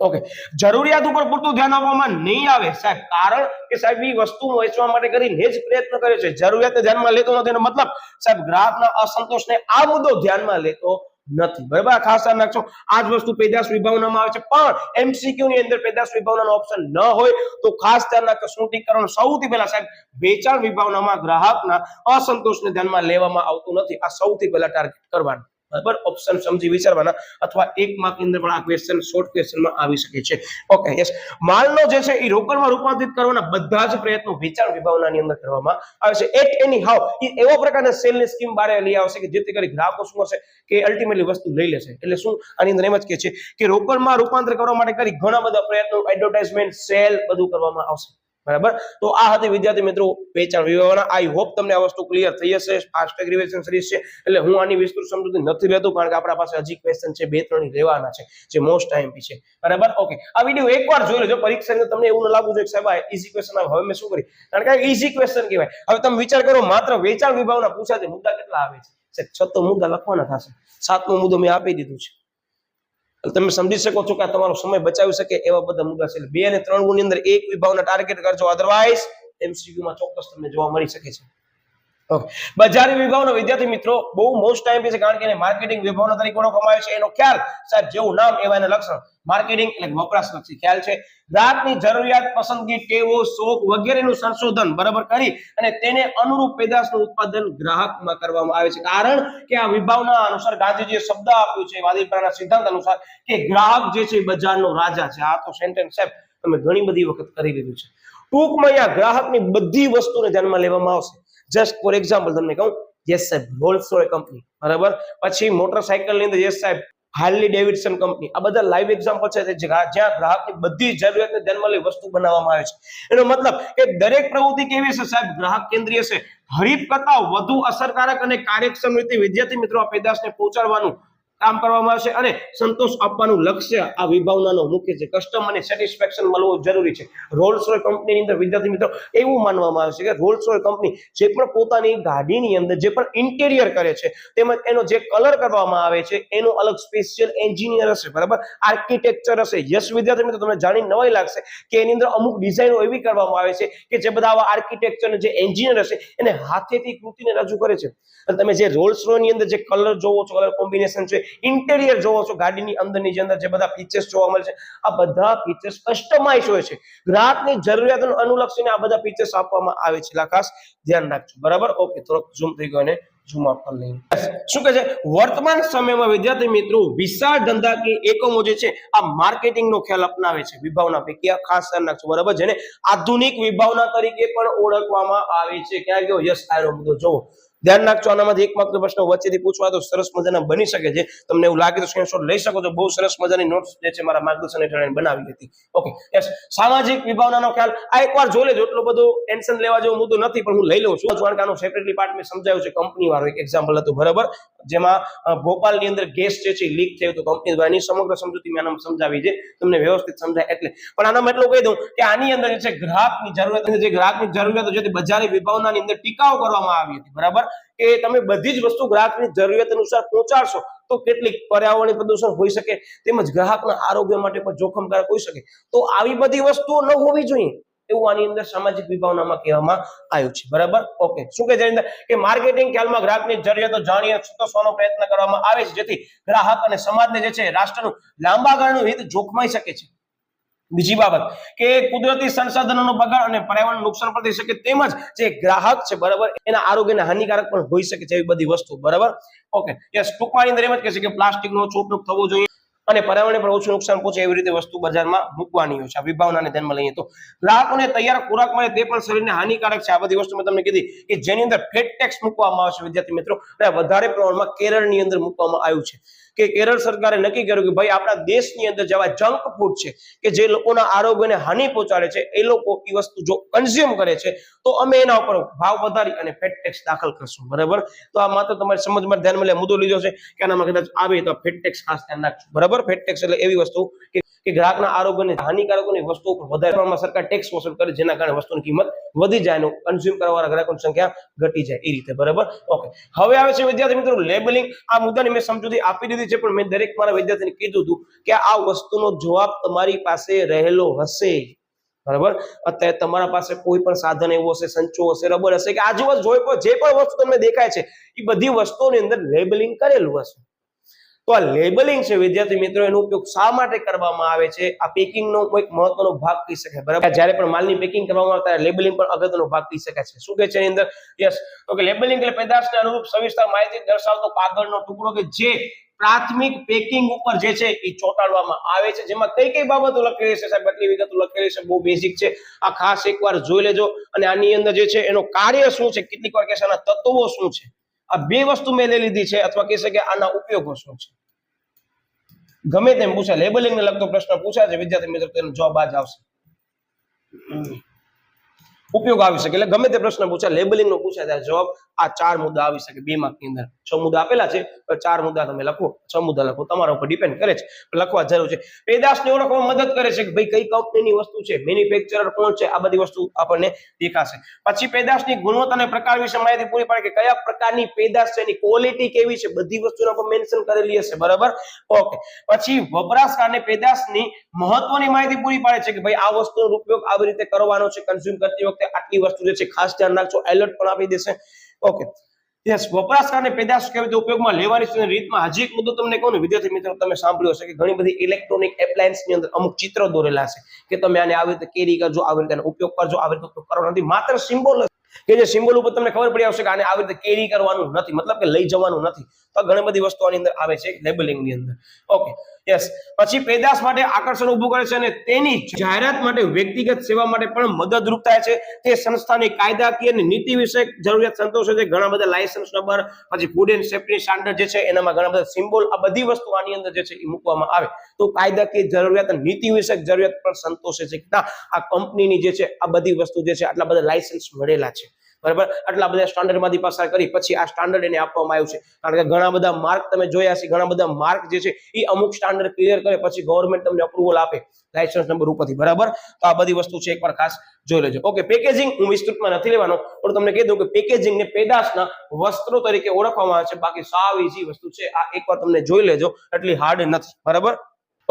ઓકે, જરૂરિયાત ઉપર પૂરતું ધ્યાન આપવામાં નહીં આવે સાહેબ, કારણ કે સાહેબ એ વસ્તુ વેચવા માટે કરીને જ પ્રયત્ન કરે છે, જરૂરિયાતને ધ્યાનમાં લેતો નથી. એનો મતલબ સાહેબ ગ્રાહકના અસંતોષને આ મુદ્દો ધ્યાનમાં લેતો નથી, બરાબર. ખાસ ધ્યાન રાખજો. આ જ વસ્તુ પેદાશ વિભાવનામાં આવે છે, પણ એમસીક્યુ ની અંદર પેદાશ વિભાવનાનો ઓપ્શન ન હોય તો ખાસ ધ્યાન રાખજો. શું ટીક કરવાનું? સૌથી પહેલા સાહેબ વેચાણ વિભાવનામાં ગ્રાહકના અસંતોષને ધ્યાનમાં લેવામાં આવતું નથી, આ સૌથી પહેલા ટાર્ગેટ કરવાનું, બરાબર. ઓપ્શન સમજી વિચારવાના, અથવા 1 માર્ક ની અંદર પણ આ ક્વેશ્ચન શોર્ટ ક્વેશ્ચનમાં આવી શકે છે. Okay, yes. માલનો જે છે એ રોકડમાં રૂપાંતરિત કરવાના બધા જ પ્રયત્નો વેચાણ વિભાવનાની અંદર કરવામાં આવે છે. એટ એની હાઉ એ એવો પ્રકારના સેલની સ્કીમ બહાર લઈ આવશે કે જેથી કરી ગ્રાહકો શું કરશે કે અલ્ટિમેટલી વસ્તુ લઈ લેશે. એટલે શું આની અંદર એમ જ કહે છે કે રોકડમાં રૂપાંતર કરવા માટે કરી ઘણા બધા પ્રયત્નો, એડવર્ટાઇઝમેન્ટ, સેલ બધું કરવામાં આવશે, બરાબર. તો આ હતી વિદ્યાર્થી મિત્રો વેચાણ વિભાવના. આઈ હોપ તમને આ વસ્તુ ક્લિયર થઈ હશે. ફાસ્ટ ટ્રેક રિવિઝન સિરીઝ છે એટલે હું આની વિસ્તૃત સમજૂતી નથી લેતો કારણ કે આપણા પાસે હજી ક્વેશ્ચન છે 2-3 લેવાના છે જે મોસ્ટ ટાઈમ છે, બરાબર. ઓકે, આ વિડિયો એકવાર જોઈ લેજો. પરીક્ષાની અંદર તમને એવું ન લાગવું જોઈએ કે સાહેબ આ ઈઝી ક્વેશ્ચન આવે, હવે મેં શું કરી, કારણ કે ઈઝી ક્વેશ્ચન કહેવાય. હવે તમે વિચાર કરો માત્ર વેચાણ વિભાવના પૂછા છે, મુદ્દા કેટલા આવે છે? 6 મુદ્દા લખવાના થશે. 7મો મુદ્દો મેં આપી દીધું છે. તમે સમજી શકો છો કે આ તમારો સમય બચાવી શકે એવા બધા મુદ્દા છે. 2 અને 3 ગુણની અંદર એક વિભાવના ટાર્ગેટ કરજો, અધરવાઇઝ એમસીક્યુ માં ચોક્કસ તમને જોવા મળી શકે છે. ઓકે, બજારી વિભાવના વિદ્યાર્થી મિત્રો બહુ મોસ્ટ ટાઈમ છે કારણ કે એને માર્કેટિંગ વિભાવના તરીકે ઓળખવામાં આવે છે. એનો ખ્યાલ સાહેબ જેવું નામ એવા એના લક્ષણ, માર્કેટિંગ એટલે વપરાશલક્ષી ખ્યાલ છે. ગ્રાહકની જરૂરિયાત, પસંદગી, ટેવો, શોખ વગેરેનું સંશોધન બરાબર કરી અને તેને અનુરૂપ પેદાશનું ઉત્પાદન ગ્રાહકમાં કરવામાં આવે છે. કારણ કે આ વિભાવના અનુસાર ગાંધીજીએ શબ્દ આપ્યું છે વાદીપરાના સિદ્ધાંત અનુસાર કે ગ્રાહક જે છે બજારનો રાજા છે. આ તો સેન્ટેન્સ સાહેબ તમે ઘણી બધી વખત કરી લીધું છે. ટૂંકમાં અહીંયા ગ્રાહકની બધી વસ્તુને ધ્યાનમાં લેવામાં આવશે. જસ્ટ ફોર એક્ઝામ્પલ તમને કહું, યસ સાહેબ રોલ્સ રોય કંપની, બરાબર, પછી મોટરસાયકલ ની અંદર યસ સાહેબ હાર્લી ડેવિડસન કંપની, આ બધા લાઈવ એક્ઝામ્પલ છે જ્યાં ગ્રાહકની બધી જરૂરિયાતને ધ્યાનમાં લઈ વસ્તુ બનાવવામાં આવે છે. એનો મતલબ કે દરેક પ્રવૃત્તિ કેવી છે સાહેબ, ગ્રાહક કેન્દ્રીય છે, હરીફ કરતા વધુ અસરકારક અને કાર્યક્ષમ રીતે વિદ્યાર્થી મિત્રો આ પેદાશને પહોંચાડવાનું કામ કરવામાં આવશે અને સંતોષ આપવાનું લક્ષ્ય આ વિભાવનાનો મુખ્ય છે. કસ્ટમરને સેટિસ્ફેક્શન મળવું જરૂરી છે. રોલ્સ રોય કંપનીની અંદર વિદ્યાર્થી મિત્રો એવું માનવામાં આવે છે કે રોલ્સ રોય કંપની જે પણ પોતાની ગાડીની અંદર જે પણ ઇન્ટેરિયર કરે છે તેમજ એનો જે કલર કરવામાં આવે છે એનો અલગ સ્પેશિયલ એન્જિનિયર હશે, બરાબર, આર્કિટેક્ચર હશે. યસ વિદ્યાર્થી મિત્રો તમને જાણીને નવાઈ લાગશે કે એની અંદર અમુક ડિઝાઇનો એવી કરવામાં આવે છે કે જે બધા આવા આર્કિટેક્ચર જે એન્જિનિયર હશે એને હાથેથી કૃતિને રજૂ કરે છે. અને તમે જે રોલ્સ રોય ની અંદર જે કલર જોવો છો, કલર કોમ્બિનેશન છે, ઇન્ટેરિયર જોવો છો, ગાડીની અંદરની જે અંદર જે બધા ફીચર્સ જોવા મળે છે આ બધા ફીચર્સ કસ્ટમાઇઝ હોય છે. ગ્રાહકની જરૂરિયાતોને અનુલક્ષીને આ બધા ફીચર્સ આપવામાં આવે છે. ખાસ ધ્યાન રાખજો, બરાબર. ઓકે, થોડોક ઝૂમ થઈ ગયો અને ઝૂમ આઉટ કરી લઈએ. શું કહે છે, વર્તમાન સમયમાં વિદ્યાર્થી મિત્રો વિશાળ ધંધાકીય એકમો જે છે આ માર્કેટિંગનો ખ્યાલ અપનાવે છે. વિભાવના પૈકી આ ખાસ ધ્યાન રાખજો, બરાબર, જેને આધુનિક વિભાવના તરીકે પણ ઓળખવામાં આવે છે. ક્યાં ગયો? યસ, આનો મુદ્દો જોવો, ધ્યાન રાખજો. આનામાંથી એક માત્ર પ્રશ્ન વચ્ચેથી પૂછવા તો સરસ મજાના બની શકે છે. તમને એવું લાગે તો સ્ક્રીનશોટ લઈ શકો છો. બહુ સરસ મજાની નોટ્સ જે છે મારા માર્ગદર્શન હેઠળ બનાવી હતી. ઓકે, યસ, સામાજિક વિભાવનાનો ખ્યાલ આ એકવાર જોઈ લેજો, એટલો બધો ટેન્શન લેવા જેવો મુદ્દો નથી, પણ હું લઈ લઉં છું કારણ કે આનો સેપરેટલી પાર્ટ મેં સમજાવ્યું છે. કંપની વાળો એક એક્ઝામ્પલ હતું, બરાબર, જેમાં ભોપાલની અંદર ગેસ જે છે લીક થયું હતું કંપની દ્વારા. એની સમગ્ર સમજૂતી મેં આનામાં સમજાવી છે, તમને વ્યવસ્થિત સમજાય એટલે. પણ આનામાં એટલું કહી દઉં કે આની અંદર જે છે ગ્રાહકની જરૂરિયાત, જે ગ્રાહકની જરૂરિયાતો છે તે બજારી વિભાવનાની અંદર ટીકાવ કરવામાં આવી હતી, બરાબર, કે તમે બધી જ વસ્તુ ગ્રાહકની જરૂરિયાત અનુસાર પહોંચાડશો તો કેટલીક પર્યાવરણીય પ્રદૂષણ હોઈ શકે તેમજ ગ્રાહકના આરોગ્ય માટે પણ જોખમકારક હોઈ શકે. તો આવી બધી વસ્તુઓ ન હોવી જોઈએ એવું આની અંદર સામાજિક વિભાવનામાં કહેવામાં આવ્યું છે, બરાબર. ઓકે, શું કહે છે કે માર્કેટિંગ ખ્યાલમાં ગ્રાહકની જરૂરિયાતો જાણીને સંતોષવાનો પ્રયત્ન કરવામાં આવે છે જેથી ગ્રાહક અને સમાજને જે છે રાષ્ટ્રનું લાંબા ગાળાનું હિત જોખમાઈ શકે છે. બીજી બાબત કે કુદરતી સંસાધનોનો બગાડ અને પર્યાવરણ નુકસાન પણ થઈ શકે તેમજ જે ગ્રાહક છે, બરાબર, એના આરોગ્યને હાનિકારક પણ હોઈ શકે છે એવી બધી વસ્તુ, બરાબર. ઓકે, યસ, ટૂંકમાં અંદર એમ જ કહે છે કે પ્લાસ્ટિકનો ઓછો ઉપયોગ થવો જોઈએ અને પર્યાવરણને પણ ઓછું નુકસાન પહોંચે એવી રીતે વસ્તુ બજારમાં મૂકવાની હોય છે. આ વિભાવનાને ધ્યાનમાં લઈએ તો ગ્રાહકોને તૈયાર ખોરાક મળે તે પણ શરીરને હાનિકારક છે. આ બધી વસ્તુ મેં તમને કીધી કે જેની અંદર ફેટ ટેક્સ મૂકવામાં આવશે વિદ્યાર્થી મિત્રો, અને વધારે પ્રમાણમાં કેરળની અંદર મૂકવામાં આવ્યું છે કે કેરળ સરકારે નક્કી કર્યું કે ભાઈ આપણા દેશની અંદર જેવા જંક ફૂડ છે કે જે લોકોના આરોગ્યને હાનિ પહોંચાડે છે એ લોકો એ વસ્તુ જો કન્ઝ્યુમ કરે છે તો અમે એના ઉપર ભાવ વધારી અને ફેટ ટેક્સ દાખલ કરશું, બરાબર. તો આ માત્ર તમારી સમજમાં ધ્યાનમાં લે મુદ્દો લીધો છે કે આનામાં કદાચ આવે તો ફેટ ટેક્સ ખાસ ધ્યાન રાખજો, બરાબર. ફેટ ટેક્સ એટલે એવી વસ્તુ કે ગ્રાહકના આરોગ્યને હાનિકારકોની વસ્તુઓ પર વધારે પ્રમાણમાં સરકાર ટેક્સ વસૂલ કરે જેના કારણે વસ્તુની કિંમત વધી જાય અને કન્ઝ્યુમ કરવાવાળા ગ્રાહકોની સંખ્યા ઘટી જાય એ રીતે, બરાબર. ઓકે, હવે આવે છે વિદ્યાર્થી મિત્રો લેબલિંગ. આ મુદ્દાની મેં સમજૂતી આપી દીધી છે પણ મેં દરેક મારા વિદ્યાર્થીને કીધું હતું કે આ વસ્તુનો જવાબ તમારી પાસે રહેલો હશે, બરાબર. અત્યારે તમારા પાસે કોઈ પણ સાધન એવું હશે, સંચો હશે, રબર હશે કે આજુબાજુ જોઈ જે પણ વસ્તુ તમને દેખાય છે એ બધી વસ્તુઓની અંદર લેબલિંગ કરેલું હશે. તો આ લેબલિંગ છે વિદ્યાર્થી મિત્રો, એનો ઉપયોગ શા માટે કરવામાં આવે છે? આ પેકિંગનો કોઈ મહત્વનો ભાગ કહી શકાય, બરાબર. જ્યારે પણ માલની પેકિંગ કરવામાં આવે ત્યારે લેબલિંગ પણ અગત્યનો ભાગ કહી શકાય છે. શું કહે છે એની અંદર? યસ, ઓકે, લેબલિંગ એટલે પેદાશને અનુરૂપ સવિસ્તર માહિતી દર્શાવતો કાગળનો ટુકડો કે જે પ્રાથમિક પેકિંગ ઉપર જે છે એ ચોંટાડવામાં આવે છે, જેમાં કઈ કઈ બાબતો લખેલી છે સાહેબ, આટલી વિગતો લખેલી છે, બહુ બેઝિક છે. આ ખાસ એકવાર જોઈ લેજો. અને આની અંદર જે છે એનો કાર્ય શું છે, કેટલીક વાર કહેશે આના તત્વો શું છે. આ બે વસ્તુ મેં લઈ લીધી છે અથવા કહી શકે આના ઉપયોગો શું છે. ગમે તેમ પૂછાય, લેબલિંગ ને લગતો પ્રશ્ન પૂછાય છે વિદ્યાર્થી મિત્રો, તેનો જવાબ આજ આવશે. ઉપયોગ આવી શકે એટલે ગમે તે પ્રશ્ન પૂછાય લેબલિંગ નો પૂછાય ત્યારે જવાબ આ 4 મુદ્દા આવી શકે 2 માર્ક ની અંદર. 6 મુદ્દા આપેલા છે તો 4 મુદ્દા તમે લખો, 6 મુદ્દા લખો, તમારા ઉપર ડિપેન્ડ કરે છે, લખવા જરૂર છે. પેદાશને ઓળખવામાં મદદ કરે છે કે ભાઈ કઈ કંપનીની વસ્તુ છે, મેન્યુફેક્ચરર કોણ છે, આ બધી વસ્તુ આપણને દેખાશે. પછી પેદાશની ગુણવત્તા અને પ્રકાર વિશે માહિતી પૂરી પાડે કે કયા પ્રકારની પેદાશ છે, એની ક્વોલિટી કેવી છે, બધી વસ્તુને આપણે મેન્શન કરેલી હશે, બરાબર. ઓકે, પછી વપરાશકારને પેદાશની મહત્વની માહિતી પૂરી પાડે છે કે ભાઈ આ વસ્તુનો ઉપયોગ આવી રીતે કરવાનો છે, કન્ઝ્યુમ કરતી વખતે આટલી વસ્તુ જે છે ખાસ ધ્યાન રાખજો, એલર્ટ પણ આપી દેશે. ઓકે, યસ, વપરાશકારને પેદાશ કેવી રીતે ઉપયોગમાં લેવાની છે રીતમાં હજી એક મુદ્દો તમને કહું ને વિદ્યાર્થી મિત્રો, તમે સાંભળ્યો હશે કે ઘણી બધી ઇલેક્ટ્રોનિક એપ્લાયન્સ ની અંદર અમુક ચિત્રો દોરેલા છે કે તમે આને આવી રીતે કેરી કરજો, આવી રીતે ઉપયોગ કરજો, આવી રીતે ઉપયોગ કરવાનો નથી, માત્ર સિમ્બોલ કે જે સિમ્બોલ ઉપર તમને ખબર પડી આવશે કે આને આવી રીતે કેરી કરવાનું નથી, મતલબ કે લઈ જવાનું નથી. તો ઘણી બધી વસ્તુ આની અંદર આવે છે લેબલિંગ ની અંદર. ઓકે, યસ, પછી પેદાશ માટે આકર્ષણ ઉભું કરે છે અને તેની જાહેરાત માટે વ્યક્તિગત સેવા માટે પણ મદદરૂપ થાય છે. તે સંસ્થાની કાયદાકીય અને નીતિ વિષયક જરૂરિયાત સંતોષે છે. ઘણા બધા લાયસન્સ નંબર, પછી ફૂડ એન્ડ સેફ્ટી સ્ટાન્ડર્ડ જે છે એનામાં ઘણા બધા સિમ્બોલ, આ બધી વસ્તુ આની અંદર જે છે એ મૂકવામાં આવે તો કાયદાકીય જરૂરિયાત અને નીતિ વિષયક જરૂરિયાત પણ સંતોષે છે કે ના આ કંપનીની જે છે આ બધી વસ્તુ જે છે આટલા બધા લાયસન્સ મળેલા છે, બરાબર, આટલા બધા સ્ટાન્ડર્ડ માંથી પસાર કરી પછી આ સ્ટાન્ડર્ડ એને આપવામાં આવ્યું છે. કારણ કે ઘણા બધા માર્ક તમે જોયા છે, ઘણા બધા માર્ક જે છે એ અમુક સ્ટાન્ડર્ડ ક્લિયર કરે પછી ગવર્મેન્ટ તમને અપ્રુવલ આપે લાયસન્સ નંબર ઉપરથી, બરાબર. તો આ બધી વસ્તુ છે એકવાર ખાસ જોઈ લેજો. ઓકે, પેકેજિંગ હું વિસ્તૃતમાં નથી લેવાનો પણ તમને કહી દઉં કે પેકેજિંગ ને પેદાશના વસ્ત્રો તરીકે ઓળખવામાં આવે છે. બાકી સાવ ઈઝી વસ્તુ છે, આ એકવાર તમને જોઈ લેજો, એટલી હાર્ડ નથી, બરાબર.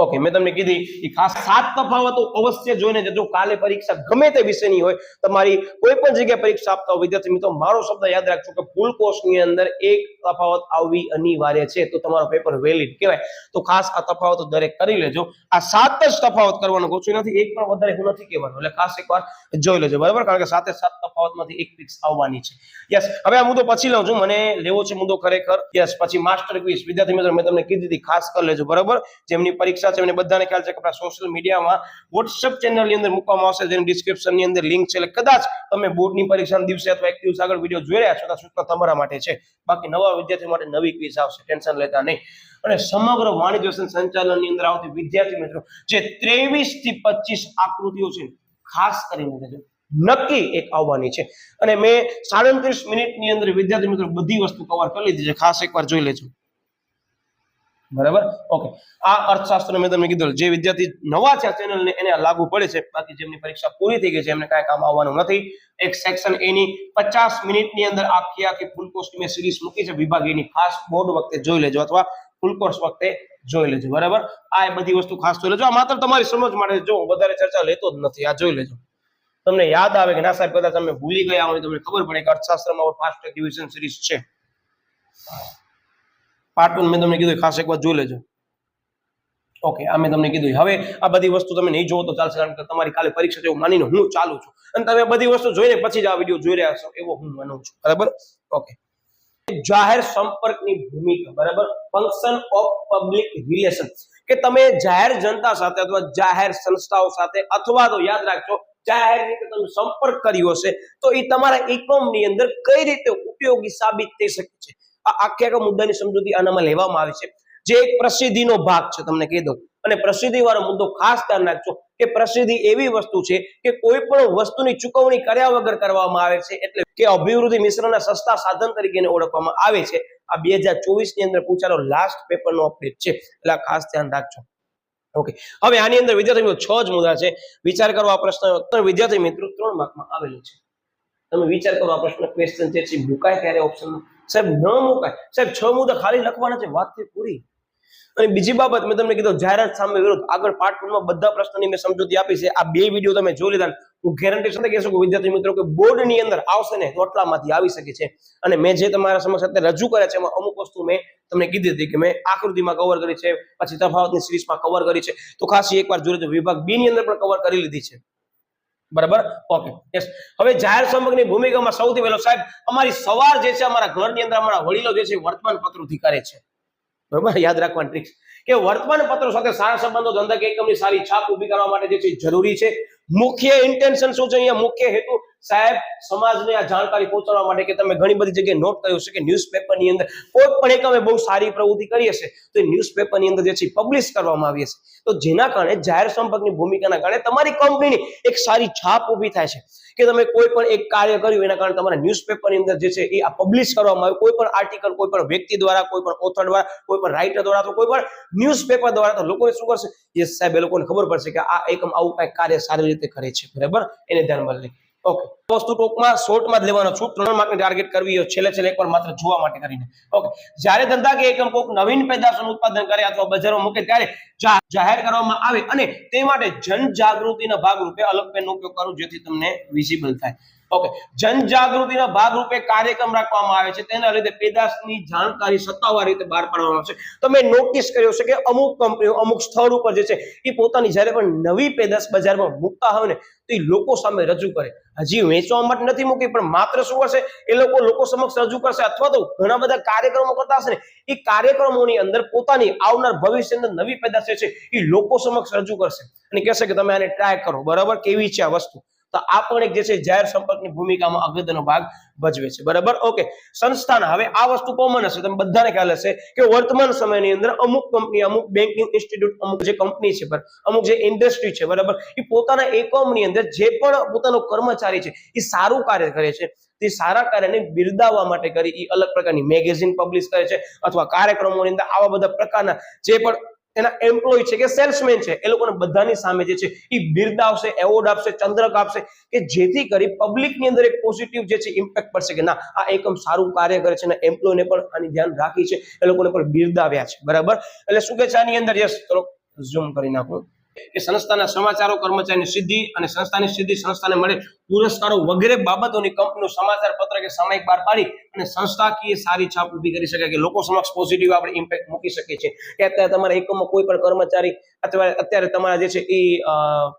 ઓકે, મેં તમને કીધી કે ખાસ 7 તફાવતો અવશ્ય જોઈને જજો. કાલે પરીક્ષા ગમે તે વિષયની હોય, તમારી કોઈ પણ જગ્યાએ પરીક્ષા આપતા હોય વિદ્યાર્થી મિત્રો, મારો શબ્દ યાદ રાખજો કે ફૂલ કોર્સની અંદર એક તફાવત આવવી અનિવાર્ય છે, તો તમારો પેપર વેલિડ કહેવાય. તો ખાસ આ તફાવતો દરેક કરી લેજો. આ 7 જ તફાવત કરવાનો ગોચું નથી, એક પણ વધારે હું નથી કહેવાનું, એટલે ખાસ એકવાર જોઈ લેજો, બરાબર. કારણ કે 7 તફાવતમાંથી એક ફિક્સ આવવાની છે. યસ, હવે આ મુદ્દો પછી લઉં છું, મને લેવો છે મુદ્દો ખરેખર. યસ, પછી માસ્ટર ક્વિઝ વિદ્યાર્થી મિત્રો મેં તમને કીધી હતી ખાસ કરી લેજો, બરાબર. જેમની પરીક્ષા છે એમને બધાને ખ્યાલ છે કે આપણા સોશિયલ મીડિયામાં WhatsApp ચેનલની અંદર મૂકવામાં આવશે, જેની ડિસ્ક્રિપ્શનની અંદર લિંક છે. એટલે કદાચ તમે બોર્ડની પરીક્ષાના દિવસે અથવા એક દિવસ આગળ વિડીયો જોઈ રહ્યા છો તો સૂચના તમારા માટે છે. બાકી નવા વિદ્યાર્થીઓ માટે નવી ક્વિઝ આવશે, ટેન્શન લેતા નહીં. અને સમગ્ર વાણિજ્ય સંચાલનની અંદર આવતી વિદ્યાર્થી મિત્રો જે 23 થી 25 આકૃતિઓ છે ખાસ કરીને દેજો, નક્કી એક આવવાની છે. અને મેં 37 મિનિટની અંદર વિદ્યાર્થી મિત્રો બધી વસ્તુ કવર કરી લીધી છે, ખાસ એકવાર જોઈ લેજો, બરાબર. ઓકે, આ અર્થશાસ્ત્ર મેં તમને કીધું જે વિદ્યાર્થી નવા છે આ ચેનલને એને લાગુ પડે છે. બાકી જેમની પરીક્ષા પૂરી થઈ ગઈ છે એમને કાંઈ કામ આવવાનું નથી. એક સેક્શન એ ની 50 મિનિટની અંદર આખી ફૂલ કોર્સની મેં સિરીઝ મૂકી છે વિભાગ એ ની, ખાસ બોર્ડ વખતે જોઈ લેજો અથવા ફૂલ કોર્સ વખતે જોઈ લેજો, બરાબર. આ બધી વસ્તુ ખાસ જોઈ લેજો. આ માત્ર તમારી સમજ માટે, જો વધારે ચર્ચા લેતો જ નથી, આ જોઈ લેજો. તમને યાદ આવે કે ના સાહેબ કદાચ તમે ભૂલી ગયા હોય, તમને ખબર પડે કે અર્થશાસ્ત્રમાં ફાસ્ટ ટ્રેક ડિવિઝન સિરીઝ છે. પાર્ટ 1 મેં તમને કીધું ખાસ એકવાર જોઈ લેજો. ઓકે, આ મેં તમને કીધું. હવે આ બધી વસ્તુ તમે નહીં જોવો તો ચાલશે, કારણ કે તમારી કાલે પરીક્ષા છે એવું માનીને હું ચાલુ છું અને તમે બધી વસ્તુ જોઈને પછી જ આ વિડીયો જોઈ રહ્યા છો એવો હું માનું છું, બરાબર. ઓકે, જાહેર સંપર્કની ભૂમિકા, બરાબર. ફંક્શન ઓફ પબ્લિક રિલેશન, કે તમે જાહેર જનતા સાથે અથવા જાહેર સંસ્થાઓ સાથે અથવા તો યાદ રાખજો જાહેર રીતે તમે સંપર્ક કર્યો હશે તો એ તમારા એકમની અંદર કઈ રીતે ઉપયોગી સાબિત થઈ શકે છે. આ આખા મુદ્દાની સમજૂતી આનામાં લેવામાં આવે છે, જે એક પ્રસિદ્ધિનો ભાગ છે, તમને કહી દઉં. અને પ્રસિદ્ધિ વાળો મુદ્દો ખાસ ધ્યાન રાખજો કે પ્રસિદ્ધિ એવી વસ્તુ છે કે કોઈ પણ વસ્તુની ચૂકવણી કર્યા વગર કરવામાં આવે છે, એટલે કે અભિવૃદ્ધિ મિશ્રના સસ્તા સાધન તરીકે એને ઓળખવામાં આવે છે. આ 2024 ની અંદર પૂછાયેલો લાસ્ટ પેપરનો અપડેટ છે, એટલે ખાસ ધ્યાન રાખજો. ઓકે, હવે આની અંદર વિદ્યાર્થી મિત્રો 6 જ મુદ્દા છે. વિચાર કરો આ પ્રશ્ન વિદ્યાર્થી મિત્રો 3 માર્કમાં આવેલો છે. તમે વિચાર કરો આ પ્રશ્ન ક્વેશ્ચન છે મુકાય ક્યારે ઓપ્શનમાં? સાહેબ ન મુકાય. સાહેબ 6 મુદ્દા ખાલી લખવાના છે, વાત થઈ પૂરી. અને બીજી બાબત મેં તમને કીધું જાહેરાત સામે વિરોધ, આગળ પાર્ટ 1 માં બધા પ્રશ્નોની મેં સમજૂતી આપી છે. આ 2 વિડીયો તમે જોઈ લીધા, હું ગેરંટી સાથે કહી શકું વિદ્યાર્થી મિત્રો કે બોર્ડની અંદર આવશે ને તો આટલામાંથી આવી શકે છે. અને મેં જે તમારા સમક્ષ અત્યારે રજૂ કર્યા છે એમાં અમુક વસ્તુ મેં તમને કીધી હતી કે મેં આકૃતિમાં કવર કરી છે, પછી તફાવતની સિરીઝમાં કવર કરી છે, તો ખાસ એકવાર જોઈ લેજો. વિભાગ બી ની અંદર પણ કવર કરી લીધી છે, બરાબર. Okay, yes. હવે જાહેર સંપર્કની ભૂમિકામાં સૌથી પહેલો સાહેબ અમારી સવાર જે છે અમારા ઘરની અંદર અમારા વડીલો જે છે વર્તમાન પત્રોથી કરે છે, બરાબર. યાદ રાખવાની ટ્રિક્સ કે વર્તમાન પત્રો સાથે સારા સંબંધો ધંધાકીય એકમની સારી છાપ ઊભી કરવા માટે જે છે જરૂરી છે. મુખ્ય ઇન્ટેન્શન શું છે અહીંયા? મુખ્ય હેતુ સાહેબ સમાજને આ જાણકારી પહોંચાડવા માટે કે તમે ઘણી બધી જગ્યાએ નોટ કર્યું છે કે ન્યૂઝપેપરની અંદર કોઈ પણ એકમે બહુ સારી પ્રવૃત્તિ કરી હશે તો એ ન્યૂઝપેપરની અંદર જે છે પબ્લિશ કરવામાં આવી હશે, તો જેના કારણે જાહેર સંપર્કની ભૂમિકાના કારણે તમારી કંપનીની એક સારી છાપ ઊભી થાય છે કે તમે કોઈ પણ એક કાર્ય કર્યું એના કારણે તમારા ન્યૂઝપેપરની અંદર જે છે એ આ પબ્લિશ કરવામાં આવે. કોઈ પણ આર્ટિકલ કોઈ પણ વ્યક્તિ દ્વારા, કોઈ પણ ઓથર દ્વારા, કોઈ પણ રાઇટર દ્વારા, તો કોઈ પણ ન્યૂઝપેપર દ્વારા, તો લોકોને શું કરશે? યસ સાહેબ, એ લોકોને ખબર પડશે કે આ એકમ આવું કંઈક કાર્ય સારી રીતે કરે છે, બરાબર. એને ધ્યાનમાં લઈ. ઓકે, વસ્તુ ટોકમાં શોર્ટમાં જ લેવાનો છું. 3 માર્કની ટાર્ગેટ કરવી હોય છેલ્લે એકવાર માત્ર જોવા માટે કરીને. ઓકે, જ્યારે ધંધાકીય એકમ કોઈક નવીન પેદાશોનું ઉત્પાદન કરે અથવા બજારમાં મૂકે ત્યારે જાહેર કરવામાં આવે અને તે માટે જનજાગૃતિના ભાગરૂપે અલગ પેનનો ઉપયોગ કરો જેથી તમને વિઝિબલ થાય. ઓકે, જનજાગૃતિના ભાગરૂપે કાર્યક્રમ રાખવામાં આવે છે, તેના લીધે પેદાશની જાણકારી સત્તાવાર રીતે બહાર પાડવામાં આવે છે. તમે નોટિસ કર્યો છે કે અમુક કંપનીઓ અમુક સ્થળ ઉપર જે છે એ પોતાની જ્યારે પણ નવી પેદાશ બજારમાં મૂકતા હોય ને તો એ લોકો સામે રજૂ કરે. હજી વેચવા માટે નથી મૂકી, પણ માત્ર શું કરશે, એ લોકો સમક્ષ રજૂ કરશે, અથવા તો ઘણા બધા કાર્યક્રમો કરતા હશે ને એ કાર્યક્રમોની અંદર પોતાની આવનાર ભવિષ્યની નવી પેદાશ છે એ લોકો સમક્ષ રજૂ કરશે અને કહેશે કે તમે આને ટ્રાય કરો, બરાબર, કેવી છે આ વસ્તુ. તો આ પણ એક જે છે જાહેર સંપર્કની ભૂમિકામાં અગત્યનો ભાગ ભજવે છે, બરાબર. ઓકે, સંસ્થાના હવે આ વસ્તુ કોમન હશે, તમે બધાને ખ્યાલ હશે કે વર્તમાન સમયની અંદર અમુક કંપની, અમુક બેન્કિંગ ઇન્સ્ટિટ્યૂટ, અમુક જે કંપની છે, અમુક જે ઇન્ડસ્ટ્રી છે, બરાબર, એ પોતાના એકમની અંદર જે પણ પોતાનો કર્મચારી છે એ સારું કાર્ય કરે છે તે સારા કાર્યને બિરદાવવા માટે કરી એ અલગ પ્રકારની મેગેઝિન પબ્લિશ કરે છે, અથવા કાર્યક્રમોની અંદર આવા બધા પ્રકારના જે પણ એના એમ્પ્લોય છે કે સેલ્સમેન છે એ લોકોને બધાની સામે જે છે એ બિરદાવશે, એવોર્ડ આપશે, ચંદ્રક આપશે, કે જેથી કરી પબ્લિકની અંદર એક પોઝિટિવ જે છે ઇમ્પેક્ટ પડશે કે ના આ એકમ સારું કાર્ય કરે છે અને એમ્પ્લોયને પણ આની ધ્યાન રાખી છે, એ લોકોને પણ બિરદાવ્યા છે, બરાબર. એટલે શું કે છે આની અંદર, યસ, થોડોક ઝૂમ કરી નાખું, કે સંસ્થાના સમાચારો, કર્મચારીની સિદ્ધિ અને સંસ્થાની સિદ્ધિ, સંસ્થાને મળે પુરસ્કારો વગેરે બાબતોની કંપનીનું સમાચાર પત્ર કે સામયિક બહાર પાડી અને સંસ્થાકીય સારી છાપ ઊભી કરી શકે, કે લોકો સમક્ષ પોઝિટિવ આપણે ઇમ્પેક્ટ મૂકી શકીએ છીએ. કે અત્યારે તમારા એકમમાં કોઈ પણ કર્મચારી અથવા અત્યારે તમારા જે છે એ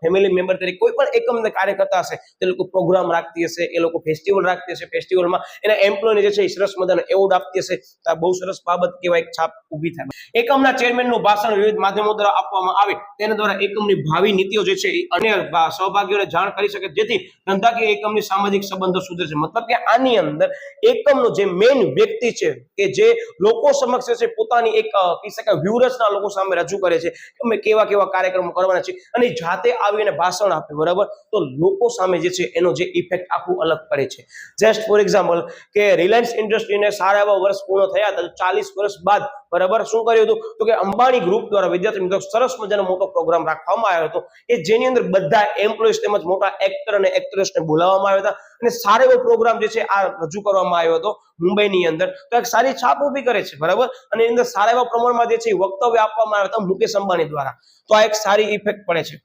ફેમિલી મેમ્બર તરીકે કોઈ પણ એકમને કાર્ય કરતા હશે, તે લોકો પ્રોગ્રામ રાખતી હશે, એ લોકો ફેસ્ટિવલ રાખતી હશે, ફેસ્ટિવલમાં એના એમ્પ્લોયને જે છે એ સરસ મજાનો એવોર્ડ આપતી હશે, તો આ બહુ સરસ બાબત કહેવાય, એક છાપ ઊભી થાય. એકમના ચેરમેનનું ભાષણ વિવિધ માધ્યમો દ્વારા આપવામાં આવે, તેના દ્વારા એકમની ભાવિ નીતિઓ જે છે એ અન્ય સહભાગીઓને જાણ કરી શકે, જેથી ધંધાકીય એકમની સામાજિક સંબંધો સુધરે છે. મતલબ કે આની અંદર એકમનો જે મેઇન વ્યક્તિ છે કે જે લોકો સમક્ષ છે પોતાની એક કહી શકાય વ્યૂહરચના લોકો સામે રજૂ કરે છે કે અમે કેવા કેવા કાર્યક્રમો કરવાના છે અને જાતે આવીને ભાષણ આપે, બરાબર, તો લોકો સામે જે છે એનો જે ઇફેક્ટ આખું અલગ પડે છે. જસ્ટ ફોર એક્ઝામ્પલ કે રિલાયન્સ ઇન્ડસ્ટ્રીને સારા એવા વર્ષ પૂર્ણ થયા હતા, 40 વર્ષ બાદ, બરાબર, શું કર્યું હતું તો કે અંબાણી ગ્રુપ દ્વારા વિદ્યાર્થી મિત્રો સરસ મજાનો મોટો પ્રોગ્રામ રાખવામાં આવ્યો હતો કે જેની અંદર બધા એમ્પ્લોયીઝ તેમજ મોટા એક્ટર અને એક્ટ્રેસને બોલાવવામાં આવ્યા હતા અને સારો એવો પ્રોગ્રામ જે છે આ રજૂ કરવામાં આવ્યો હતો મુંબઈની અંદર. તો એક સારી છાપ ઊભી કરે છે, બરાબર, અને એની અંદર સારા એવા પ્રમાણમાં જે છે વક્તવ્ય આપવામાં આવ્યા હતા મુકેશ અંબાણી દ્વારા. તો આ એક સારી ઇફેક્ટ પડે છે.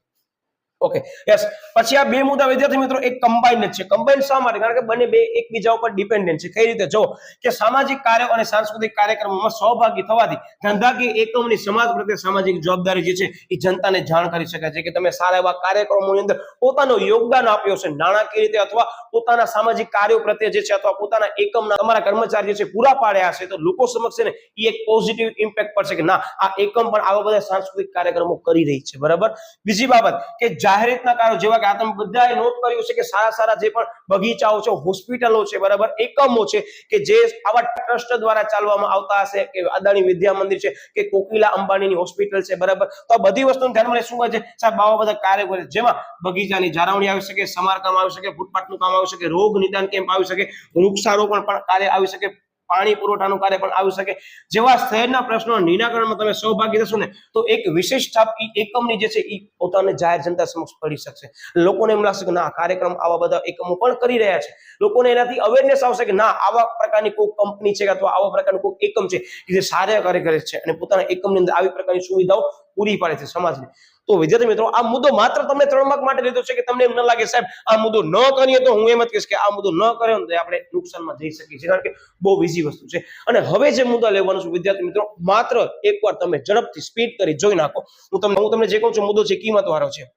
Okay, yes. પછી આ બે મુદ્દા વિદ્યાર્થી મિત્રો એક કમ્બાઇન્ડ છે. કમ્બાઇન્ડ શા માટે? કારણ કે બંને બે એકબીજા ઉપર ડિપેન્ડન્ટ છે. કઈ રીતે? જો કે સામાજિક કાર્યો અને સાંસ્કૃતિક કાર્યક્રમોમાં સહભાગી થવાથી ધંધાકીય એકમની સમાજ પ્રત્યે સામાજિક જવાબદારી જે છે એ જનતાને જાણ કરી શકાય છે કે તમે સારા એવા કાર્યક્રમોની અંદર પોતાનું યોગદાન આપ્યો છે, નાણાકીય રીતે અથવા પોતાના સામાજિક કાર્યો પ્રત્યે જે છે અથવા પોતાના એકમના તમારા કર્મચારી જે છે પૂરા પાડ્યા છે, તો લોકો સમક્ષ છે ને એ એક પોઝિટિવ ઇમ્પેક્ટ પડશે કે ના આ એકમ પણ આવા બધા સાંસ્કૃતિક કાર્યક્રમો કરી રહી છે, બરાબર. બીજી બાબત કે જાહેરાતના કાર્યો, જેવા કે આ તમે બધાએ નોટ કર્યું છે કે સારા સારા જે પણ બગીચાઓ છે, હોસ્પિટલો છે, બરાબર, એકમો છે કે જે આવા ટ્રસ્ટ દ્વારા ચાલવામાં આવતા હશે, કે અદાણી વિદ્યા મંદિર છે કે કોકિલા અંબાણીની હોસ્પિટલ છે, બરાબર, તો આ બધી વસ્તુને ધ્યાનમાં લઈ શું કહે છે સાહેબ આવા બધા કાર્યો કરે, જેમાં બગીચાની જાળવણી આવી શકે, સમારકામ આવી શકે, ફૂટપાથનું કામ આવી શકે, રોગ નિદાન કેમ્પ આવી શકે, વૃક્ષારોપણ પણ કાર્ય આવી શકે, પાણી પુરવઠાનું કાર્ય પણ આવી શકે, જેવા શહેરના પ્રશ્નોના નિરાકરણમાં તમે સહભાગી થશો ને તો એક વિશેષ છાપ એકમની જે છે એ પોતાને જાહેર જનતા સમક્ષ પડી શકશે. લોકોને એમ લાગશે કે ના કાર્યક્રમ આવા બધા એકમો પણ કરી રહ્યા છે, લોકોને એનાથી અવેરનેસ આવશે કે ના આવા પ્રકારની કોઈ કંપની છે અથવા આવા પ્રકારનું કોઈ એકમ છે કે જે સારા કાર્ય કરે છે અને પોતાના એકમની અંદર આવી પ્રકારની સુવિધાઓ પૂરી પાડે છે સમાજને. તો વિદ્યાર્થી મિત્રો આ મુદ્દો માત્ર તમને 3 માર્ક માટે લીધો છે કે તમને એમ ન લાગે સાહેબ આ મુદ્દો ન કરીએ તો હું એમ જ કહીશ કે આ મુદ્દો ન કર્યો ને તો આપણે નુકસાનમાં જઈ શકીએ છીએ, કારણ કે બહુ ઈઝી વસ્તુ છે. અને હવે જે મુદ્દા લેવાનો છું વિદ્યાર્થી મિત્રો, માત્ર એકવાર તમે ઝડપથી સ્પીડ કરી જોઈ નાખો. હું તમને જે કહું છું મુદ્દો છે કિંમત વાળો છે.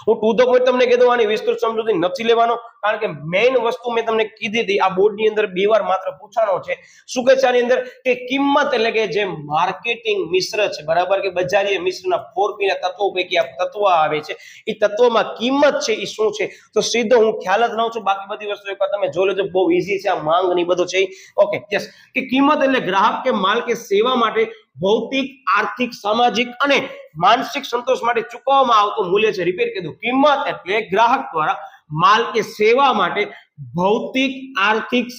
હું ટુ ધ પોઈન્ટ તમને કીધું, આની વિસ્તૃત સમજૂતી નથી લેવાનો, કારણ કે મેઇન વસ્તુ મેં તમને કીધી હતી આ બોર્ડની અંદર 2 વાર માત્ર પૂછાનો છે. શું કહે છે આની અંદર કે કિંમત એટલે કે જે માર્કેટિંગ મિશ્ર છે, બરાબર, કે બજારીય મિશ્રના 4P ના તત્વો પૈકી આ તત્વ આવે છે, એ તત્વોમાં કિંમત છે એ શું છે? તો સીધો હું ખ્યાલ જ લઉં છું, બાકી બધી વસ્તુ એકવાર તમે જોઈ લેજો, બહુ ઈઝી છે. આ માંગ ની બધું છે. Okay, yes. કે કિંમત એટલે ગ્રાહક કે માલ કે સેવા માટે ભૌતિક, આર્થિક, સામાજિક અને માનસિક સંતોષ માટે ચૂકવવામાં આવતું મૂલ્ય છે. રિપીટ કીધું, કિંમત એટલે ગ્રાહક દ્વારા માલ કે સેવા માટે ભૌતિક, આર્થિક,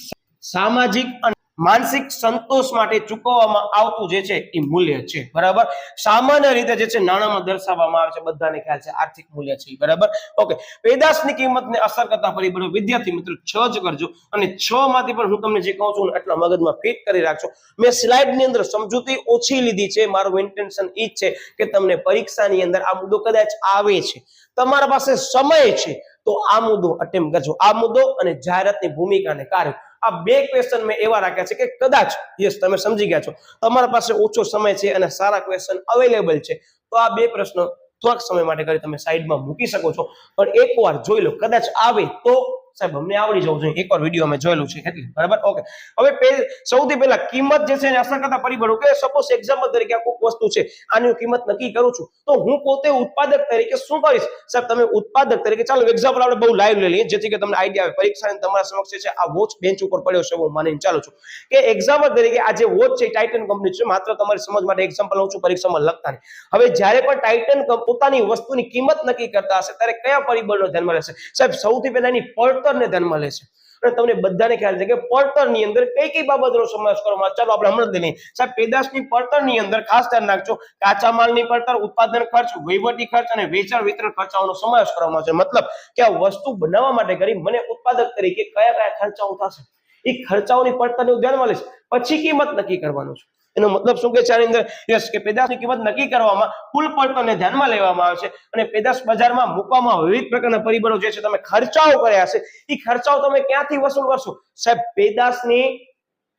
સામાજિક અને માનસિક સંતોષ માટે ચૂકવવામાં આવતું જે છે એ મૂલ્ય છે, બરાબર. સામાન્ય રીતે જે છે નાણાંમાં દર્શાવવામાં આવે છે, બધાને ખ્યાલ છે આર્થિક મૂલ્ય છે, બરાબર. ઓકે, પેદાશની કિંમતને અસર કરતા પરિબળો વિદ્યાર્થી મિત્રો 6 જ કરજો અને 6 માંથી પણ હું તમને જે કહું છું એટલા મગજમાં ફિટ કરી રાખજો. મેં સ્લાઇડની અંદર સમજૂતી ઓછી લીધી છે, મારું ઇન્ટેન્શન એ જ છે કે તમને પરીક્ષાની અંદર આ મુદ્દો કદાચ આવે છે, તમારા પાસે સમય છે તો આ મુદ્દો અટેમ્પ્ટ કરજો. આ મુદ્દો અને જાહેરાતની ભૂમિકા અને કાર્ય, આ બે ક્વેશ્ચન મેં એવા રાખ્યા છે કે કદાચ યસ તમે સમજી ગયા છો, તમારા પાસે ઓછો સમય છે અને સારા ક્વેશ્ચન અવેલેબલ છે, તો આ બે પ્રશ્નો થોડાક સમય માટે કરી તમે સાઈડમાં મૂકી શકો છો, પણ એકવાર જોઈ લો, કદાચ આવે તો સાહેબ અમને આવડી જવું જોઈએ, એકવાર વિડીયો અમે જોયેલું છે એટલે, બરાબર. ઓકે, હવે સૌથી પહેલા કિંમત જે છે એને અસર કરતા પરિબળો, કે સપોઝ એક્ઝામ્પલ તરીકે આ કોઈ વસ્તુ છે, આની કિંમત નક્કી કરું છું, તો હું પોતે ઉત્પાદક તરીકે શું કરીશ સાહેબ? તમે ઉત્પાદક તરીકે, ચાલો એક્ઝામ્પલ આપણે બહુ લાઈવ લઈ લઈએ જેથી કે તમને આઈડિયા આવે. પરીક્ષાની તમારા સમક્ષ છે આ વોચ બેન્ચ ઉપર પડ્યો છે, હું માનીને ચાલુ છું કે એક્ઝામ્પલ તરીકે આ જે વોચ છે ટાઇટન કંપની છે, માત્ર તમારી સમજ માટે એક્ઝામ્પલ લઉં છું, પરીક્ષામાં લખતા નહીં. હવે જ્યારે પણ ટાઇટન પોતાની વસ્તુની કિંમત નક્કી કરતા હશે ત્યારે કયા પરિબળનો ધ્યાનમાં લેશે સાહેબ? સૌથી પહેલા એની પડતરને ધ્યાનમાં લેશે. અને તમને બધાને ખ્યાલ છે કે પડતરની અંદર કઈ કઈ બાબતોનો સમાવેશ કરવામાં? ચાલો આપણે હમણાં જ લઈએ સાહેબ. પેદાશની પડતરની અંદર ખાસ ધ્યાન રાખજો, કાચા માલની પડતર, ઉત્પાદન ખર્ચ, વહીવટી ખર્ચ અને વેચાણ વિતરણ ખર્ચાઓનો સમાવેશ કરવામાં આવશે. મતલબ કે આ વસ્તુ બનાવવા માટે કરી મને ઉત્પાદક તરીકે કયા કયા ખર્ચાઓ થશે એ ખર્ચાઓની પડતરને ધ્યાનમાં લઈશ, પછી કિંમત નક્કી કરવાનું છે. એનો મતલબ શું કે છે આની અંદર? યસ, કે પેદાશની કિંમત નક્કી કરવામાં કુલ પડતરને ધ્યાનમાં લેવામાં આવે છે અને પેદાશ બજારમાં મૂકવામાં વિવિધ પ્રકારના પરિબળો જે છે, તમે ખર્ચાઓ કર્યા છે એ ખર્ચાઓ તમે ક્યાંથી વસૂલ કરશો સાહેબ? પેદાશની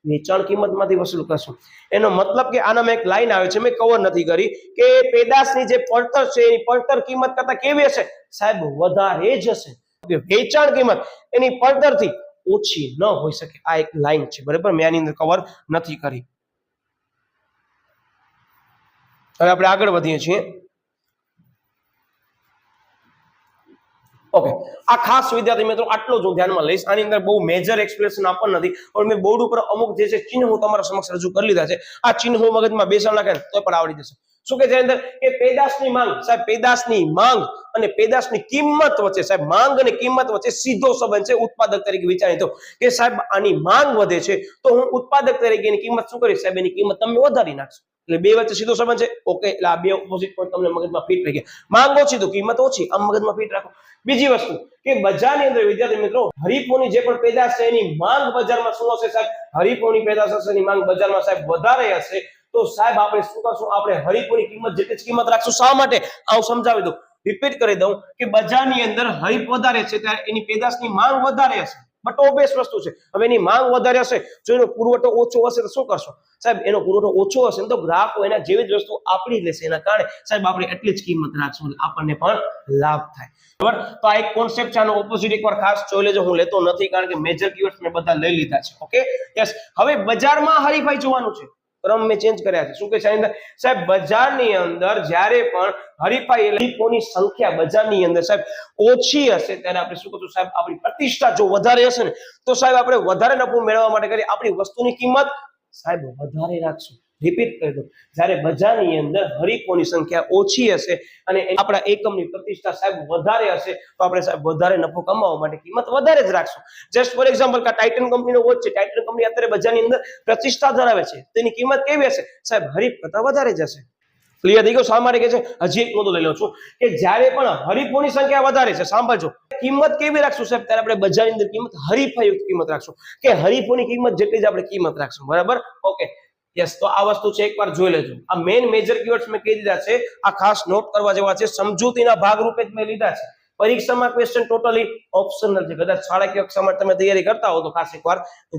વેચાણ કિંમતમાંથી વસૂલ કરશો. એનો મતલબ કે આનામાં એક લાઈન આવે છે, મેં કવર નથી કરી, કે પેદાશની જે પડતર છે એની પડતર કિંમત કરતા કેવી હશે સાહેબ? વધારે જ હશે. વેચાણ કિંમત એની પડતરથી ઓછી ન હોઈ શકે. આ એક લાઈન છે, બરાબર. મેં આની અંદર કવર નથી કરી. હવે આપણે આગળ વધીએ છીએ. ઓકે, આ ખાસ વિદ્યાર્થી મિત્રો આટલો જ હું ધ્યાનમાં લઈશ. આની અંદર બહુ મેજર એક્સપ્લેનેશન આપવાનું નથી, પણ મેં બોર્ડ ઉપર અમુક જે છે ચિહ્નો હું તમારા સમક્ષ રજૂ કરી લીધા છે. આ ચિહ્નો મગજમાં બેસાડ નાખે તો પણ આવડી જશે. શું કે છે અંદર? કે પેદાશની માંગ સાહેબ, પેદાશની માંગ અને પેદાશની કિંમત વચ્ચે સાહેબ, માંગ અને કિંમત વચ્ચે સીધો સંબંધ છે. ઉત્પાદક તરીકે વિચારી તો કે સાહેબ આની માંગ વધે છે તો હું ઉત્પાદક તરીકે એની કિંમત શું કરીશ સાહેબ? એની કિંમત તમે વધારી નાખશો. એટલે બે વચ્ચે સીધો સંબંધ છે. ઓકે, એટલે આ બે ઓપોઝિટ પોઈન્ટ તમને મગજમાં ફિટ થઈ ગયા. માંગ ઓછી તો કિંમત ઓછી, આમ મગજમાં ફિટ રાખો. બીજી વસ્તુ કે બજારની અંદર વિદ્યાર્થી મિત્રો હરીફોની જે પણ પેદાશ છે એની માંગ બજારમાં શું હશે સાહેબ? હરીફોની પેદાશ હશે, એની માંગ બજારમાં સાહેબ વધારે હશે, તો સાહેબ આપણે શું કરશું? આપણે હરીફોની કિંમત જેટલી જ કિંમત રાખશું. શા માટે? આવું સમજાવી દઉં, રિપીટ કરી દઉં કે બજારની અંદર હરીફ વધારે છે ત્યારે એની પેદાશની માંગ વધારે હશે. બટ ઓબવિયસ વસ્તુ છે. હવે એની માંગ વધારે હશે, જો એનો પુરવઠો ઓછો હશે તો શું કરશો સાહેબ? એનો પુરવઠો ઓછો હશે તો ગ્રાહકો એના જેવી જ વસ્તુ આપણી લેશે. એના કારણે સાહેબ આપણે એટલી જ કિંમત રાખશું, આપણને પણ લાભ થાય. બરાબર. તો આ એક કોન્સેપ્ટ છે, આનો ઓપોઝિટ એકવાર ખાસ જોઈ લેજો. હું લેતો નથી કારણ કે મેજર કીવર્ડ્સ મેં બધા લઈ લીધા છે. Okay, yes. હવે બજારમાં હરીફાઈ જોવાનું છે, ક્રમ મેં ચેન્જ કર્યા છે. શું કે છે અંદર સાહેબ? બજારની અંદર જ્યારે પણ હરીફાઈ હરીફોની સંખ્યા બજારની અંદર સાહેબ ઓછી હશે ત્યારે આપણે શું કરશું સાહેબ? આપણી પ્રતિષ્ઠા જો વધારે હશે ને તો સાહેબ આપણે વધારે નફો મેળવવા માટે કરી આપણી વસ્તુની કિંમત સાહેબ વધારે રાખશું. રિપીટ કરી દો, જ્યારે બજારની અંદર હરીફોની સંખ્યા ઓછી હશે અને આપણા એકમની પ્રતિષ્ઠા સાહેબ વધારે હશે તો આપણે સાહેબ વધારે નફો કમાવવા માટે કિંમત વધારે જ રાખશું. જસ્ટ ફોર એક્ઝામ્પલ કે ટાઇટન કંપનીનો વોચ છે, ટાઇટન કંપની અત્યારે બજારની અંદર પ્રતિષ્ઠા ધરાવે છે, તેની કિંમત કેવી હશે સાહેબ? હરીફ કરતા વધારે જ હશે. ક્લિયર થઈ ગયું? શા માટે કે છે? હજી એક મુદ્દો લઈ લઉં છું કે જ્યારે પણ હરીફોની સંખ્યા વધારે છે, સાંભળજો, કિંમત કેવી રાખશું સાહેબ? ત્યારે આપણે બજારની અંદર કિંમત હરીફાયુક્ત કિંમત રાખશું, કે હરીફોની કિંમત જેટલી જ આપણે કિંમત રાખશું. બરાબર. Okay, yes. તો આ વસ્તુ છે, એકવાર જોઈ લેજો. આ મેઇન મેજર કીવર્ડ્સ મેં કહી દીધા છે, આ ખાસ નોટ કરવા જેવા છે, સમજૂતીના ભાગ રૂપે જ મેં લીધા છે. પરીક્ષામાં ક્વેશ્ચન ટોટલી ઓપ્શનલ છે, કદાચ શાળાકીય કક્ષામાં તમે તૈયારી કરતા હો તો ખાસ એકવાર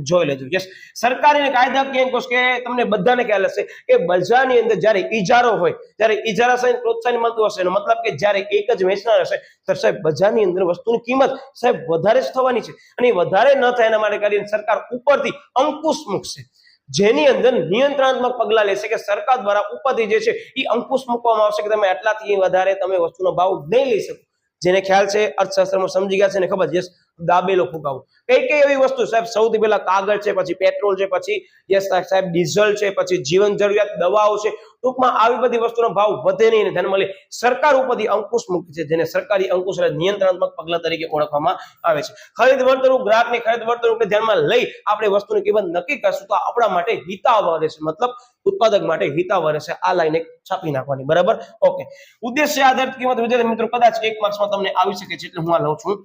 જોઈ લેજો. યસ. સરકારી અને કાયદાકીય અંકો કે તમને બધાને ખ્યાલ હશે કે બજારની અંદર જ્યારે ઈજારો હોય, જ્યારે ઈજારા સાઈન પ્રોત્સાહન મળતું હશે, એનો મતલબ કે જ્યારે એક જ વેચનાર હશે તો સાહેબ બજારની અંદર વસ્તુની કિંમત સાહેબ વધારે જ થવાની છે અને વધારે ન થાય એના માટે કરીને સરકાર ઉપરથી અંકુશ મૂકશે, જેની અંદર નિયંત્રણાત્મક પગલા લેશે કે સરકાર દ્વારા ઉપરથી જે છે એ અંકુશ મૂકવામાં આવશે કે તમે આટલાથી વધારે તમે વસ્તુનો ભાવ નહીં લઈ શકો. જેને ખ્યાલ છે અર્થશાસ્ત્રમાં સમજી ગયા છે ને ખબર, યસ દાબેલો ફુગાવો. કઈ એવી વસ્તુ સાહેબ? સૌથી પહેલા કાગળ છે, પછી પેટ્રોલ છે, પછી યસ સાહેબ ડીઝલ છે, પછી જીવન જરૂરિયાત દવાઓ છે. ટૂંકમાં આવી બધી વસ્તુનો ભાવ વધે નહીં. ધ્યાનમાં લઈ સરકાર ઉપરથી અંકુશ મૂકે છે, જેને સરકારી અંકુશ એટલે નિયંત્રણાત્મક પગલા તરીકે ઓળખવામાં આવે છે. ખરીદ વર્તણૂક, ગ્રાહકની ખરીદ વર્તણૂકને ધ્યાનમાં લઈ આપણે વસ્તુની કિંમત નક્કી કરશું તો આપણા માટે હિતાવહ રહેશે, મતલબ ઉત્પાદક માટે હિતાવહ રહેશે. આ લાઈન એક છાપી નાખવાની, બરાબર? ઓકે. ઉદ્દેશ્ય આધારિત કિંમત વિદ્યાર્થી મિત્રો કદાચ 1 માર્ક્સમાં તમને આવી શકે છે, એટલે હું આ લઉં છું,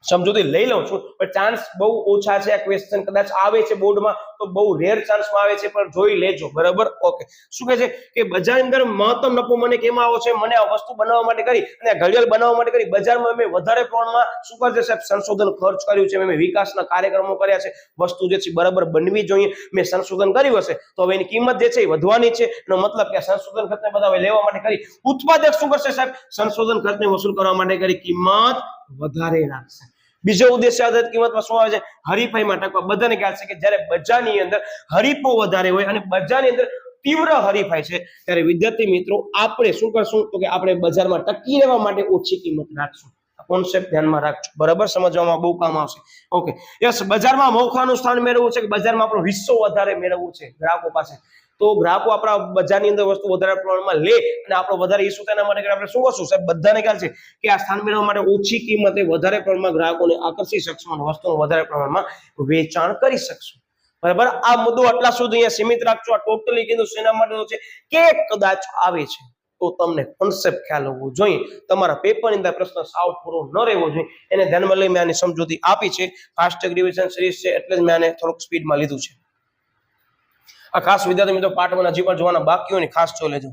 સમજૂતી લઈ લઉં છું, પણ ચાન્સ બહુ ઓછા છે. આ ક્વેશ્ચન કદાચ આવે છે બોર્ડમાં તો બહુ રેર ચાન્સમાં આવે છે, પણ જોઈ લેજો, બરાબર? ઓકે. શું કહે છે કે બજારની અંદર મહત્તમ નફો મને કેમ આવ્યો છે? મને આ વસ્તુ બનાવવા માટે કરી અને ઘડિયાળ બનાવવા માટે કરી બજારમાં મેં વધારે પ્રમાણમાં શું કરે છે સાહેબ? સંશોધન ખર્ચ કર્યું છે, મેં વિકાસના કાર્યક્રમો કર્યા છે. વસ્તુ જે છે બરાબર બનવી જોઈએ. મેં સંશોધન કર્યું હશે તો હવે એની કિંમત જે છે એ વધવાની છે. એનો મતલબ કે સંશોધન ખર્ચને બધા લેવા માટે કરી ઉત્પાદક શું કરશે સાહેબ? સંશોધન ખર્ચને વસૂલ કરવા માટે કરી કિંમત વધારે રાખશે. બીજો ઉદ્દેશ્ય આધારિત કિંમતમાં શું આવે છે? હરીફાઈમાં ટકવા. બધાને ખ્યાલ છે કે જ્યારે બજારની અંદર હરીફો વધારે હોય અને બજારની અંદર તીવ્ર હરીફાઈ છે ત્યારે વિદ્યાર્થી મિત્રો આપણે શું કરશું તો કે આપણે બજારમાં ટકી રહેવા માટે ઓછી કિંમત રાખશું. કોન્સેપ્ટ ધ્યાનમાં રાખજો, બરાબર? સમજવામાં બહુ કામ આવશે. ઓકે. યસ, બજારમાં મોખાનું સ્થાન મેળવવું છે કે બજારમાં આપણો હિસ્સો વધારે મેળવવું છે ગ્રાહકો પાસે, તો ગ્રાહકો આપણા બજારની અંદર વસ્તુ વધારે પ્રમાણમાં લે અને આપણો વધારે હિસ્સો તેના માટે આપણે શું કરશું સાહેબ? બધાને ખ્યાલ છે કે આ સ્થાન મેળવવા માટે ઓછી કિંમતે વધારે પ્રમાણમાં ગ્રાહકોને આકર્ષી શકશું અને વસ્તુનું વધારે પ્રમાણમાં વેચાણ કરી શકશું, બરાબર? આ મુદ્દો આટલા સુધી અહીંયા સીમિત રાખજો. આ ટોટલી કીધું શેના માટે છે કે કદાચ આવે છે તો તમને કોન્સેપ્ટ ખ્યાલ હોવો જોઈએ. તમારા પેપરની અંદર પ્રશ્ન સાવ પૂરો ન રહેવો જોઈએ. એને ધ્યાનમાં લઈ મેં આની સમજૂતી આપી છે. ફાસ્ટ રિવિઝન સિરીઝ છે એટલે જ મેં આને થોડુંક સ્પીડમાં લીધું છે. આ ખાસ વિદ્યાર્થી મિત્રો પાર્ટ 1 હજી પણ જોવાના બાકી હોય ને ખાસ જોઈ લેજો.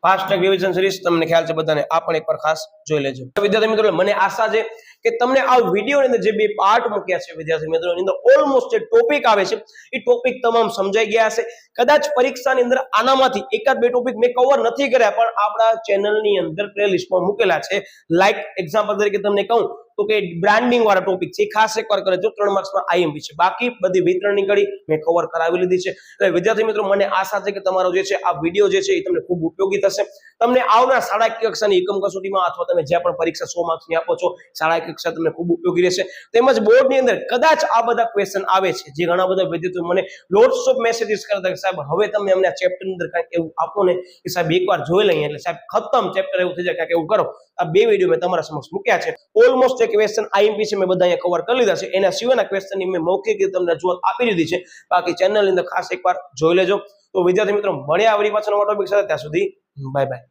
ફાસ્ટ રિવિઝન સિરીઝ તમને ખ્યાલ છે બધાને, આ પણ એકવાર ખાસ જોઈ લેજો. વિદ્યાર્થી મિત્રો મને આશા છે કે તમને આ વિડીયોની અંદર જે બે પાર્ટ મૂક્યા છે વિદ્યાર્થી મિત્રો ની અંદર ઓલમોસ્ટ જે ટોપિક આવે છે એ ટોપિક તમામ સમજાઈ ગયા હશે. કદાચ પરીક્ષાની અંદર આનામાંથી એકાદ બે ટોપિક મેં કવર નથી કર્યા પણ આપણા ચેનલની અંદર પ્લેલિસ્ટમાં મૂકેલા છે. લાઈક એક્ઝામ્પલ તરીકે તમને કહું તો કે બ્રાન્ડિંગ વાળા ટોપિક છે, ખાસ એકવાર કરજો. 3 માર્ક્સમાં આઈએમપી છે. બાકી બધી વિતરણની કડી મેં કવર કરાવી લીધી છે. એટલે વિદ્યાર્થી મિત્રો મને આશા છે કે તમારો જે છે આ વિડીયો જે છે એ તમને ખૂબ ઉપયોગી થશે. તમને આવનાર શાળાકીય કક્ષાની એકમ કસોટીમાં અથવા તમે જ્યાં પણ પરીક્ષા 100 માર્ક્સની આપો છો શાળાકીય કક્ષા તમને ખૂબ ઉપયોગી રહેશે. તેમજ બોર્ડની અંદર કદાચ આ બધા ક્વેશ્ચન આવે છે જે ઘણા બધા વિદ્યાર્થીઓ મને લોટ્સ ઓફ મેસેજીસ કરતા કે સાહેબ હવે તમે અમને આ ચેપ્ટરની અંદર કંઈક એવું આપો ને કે સાહેબ એકવાર જોઈ લઈએ એટલે સાહેબ ખતમ ચેપ્ટર એવું થઈ જાય કંઈક એવું કરો. આ બે વિડીયો મેં તમારા સમક્ષ મૂક્યા છે. ઓલમોસ્ટ જે ક્વેશ્ચન આઈએમપી છે મેં બધા અહીંયા કવર કરી લીધા છે. એના સિવાયના ક્વેશ્ચનની મેં મૌખિક રીતે તમને રજૂઆત આપી દીધી છે. બાકી ચેનલની અંદર ખાસ એકવાર જોઈ લેજો. તો વિદ્યાર્થી મિત્રો મળ્યા આવરી પાછળ નવા ટોપિક સાથે, ત્યાં સુધી બાય બાય.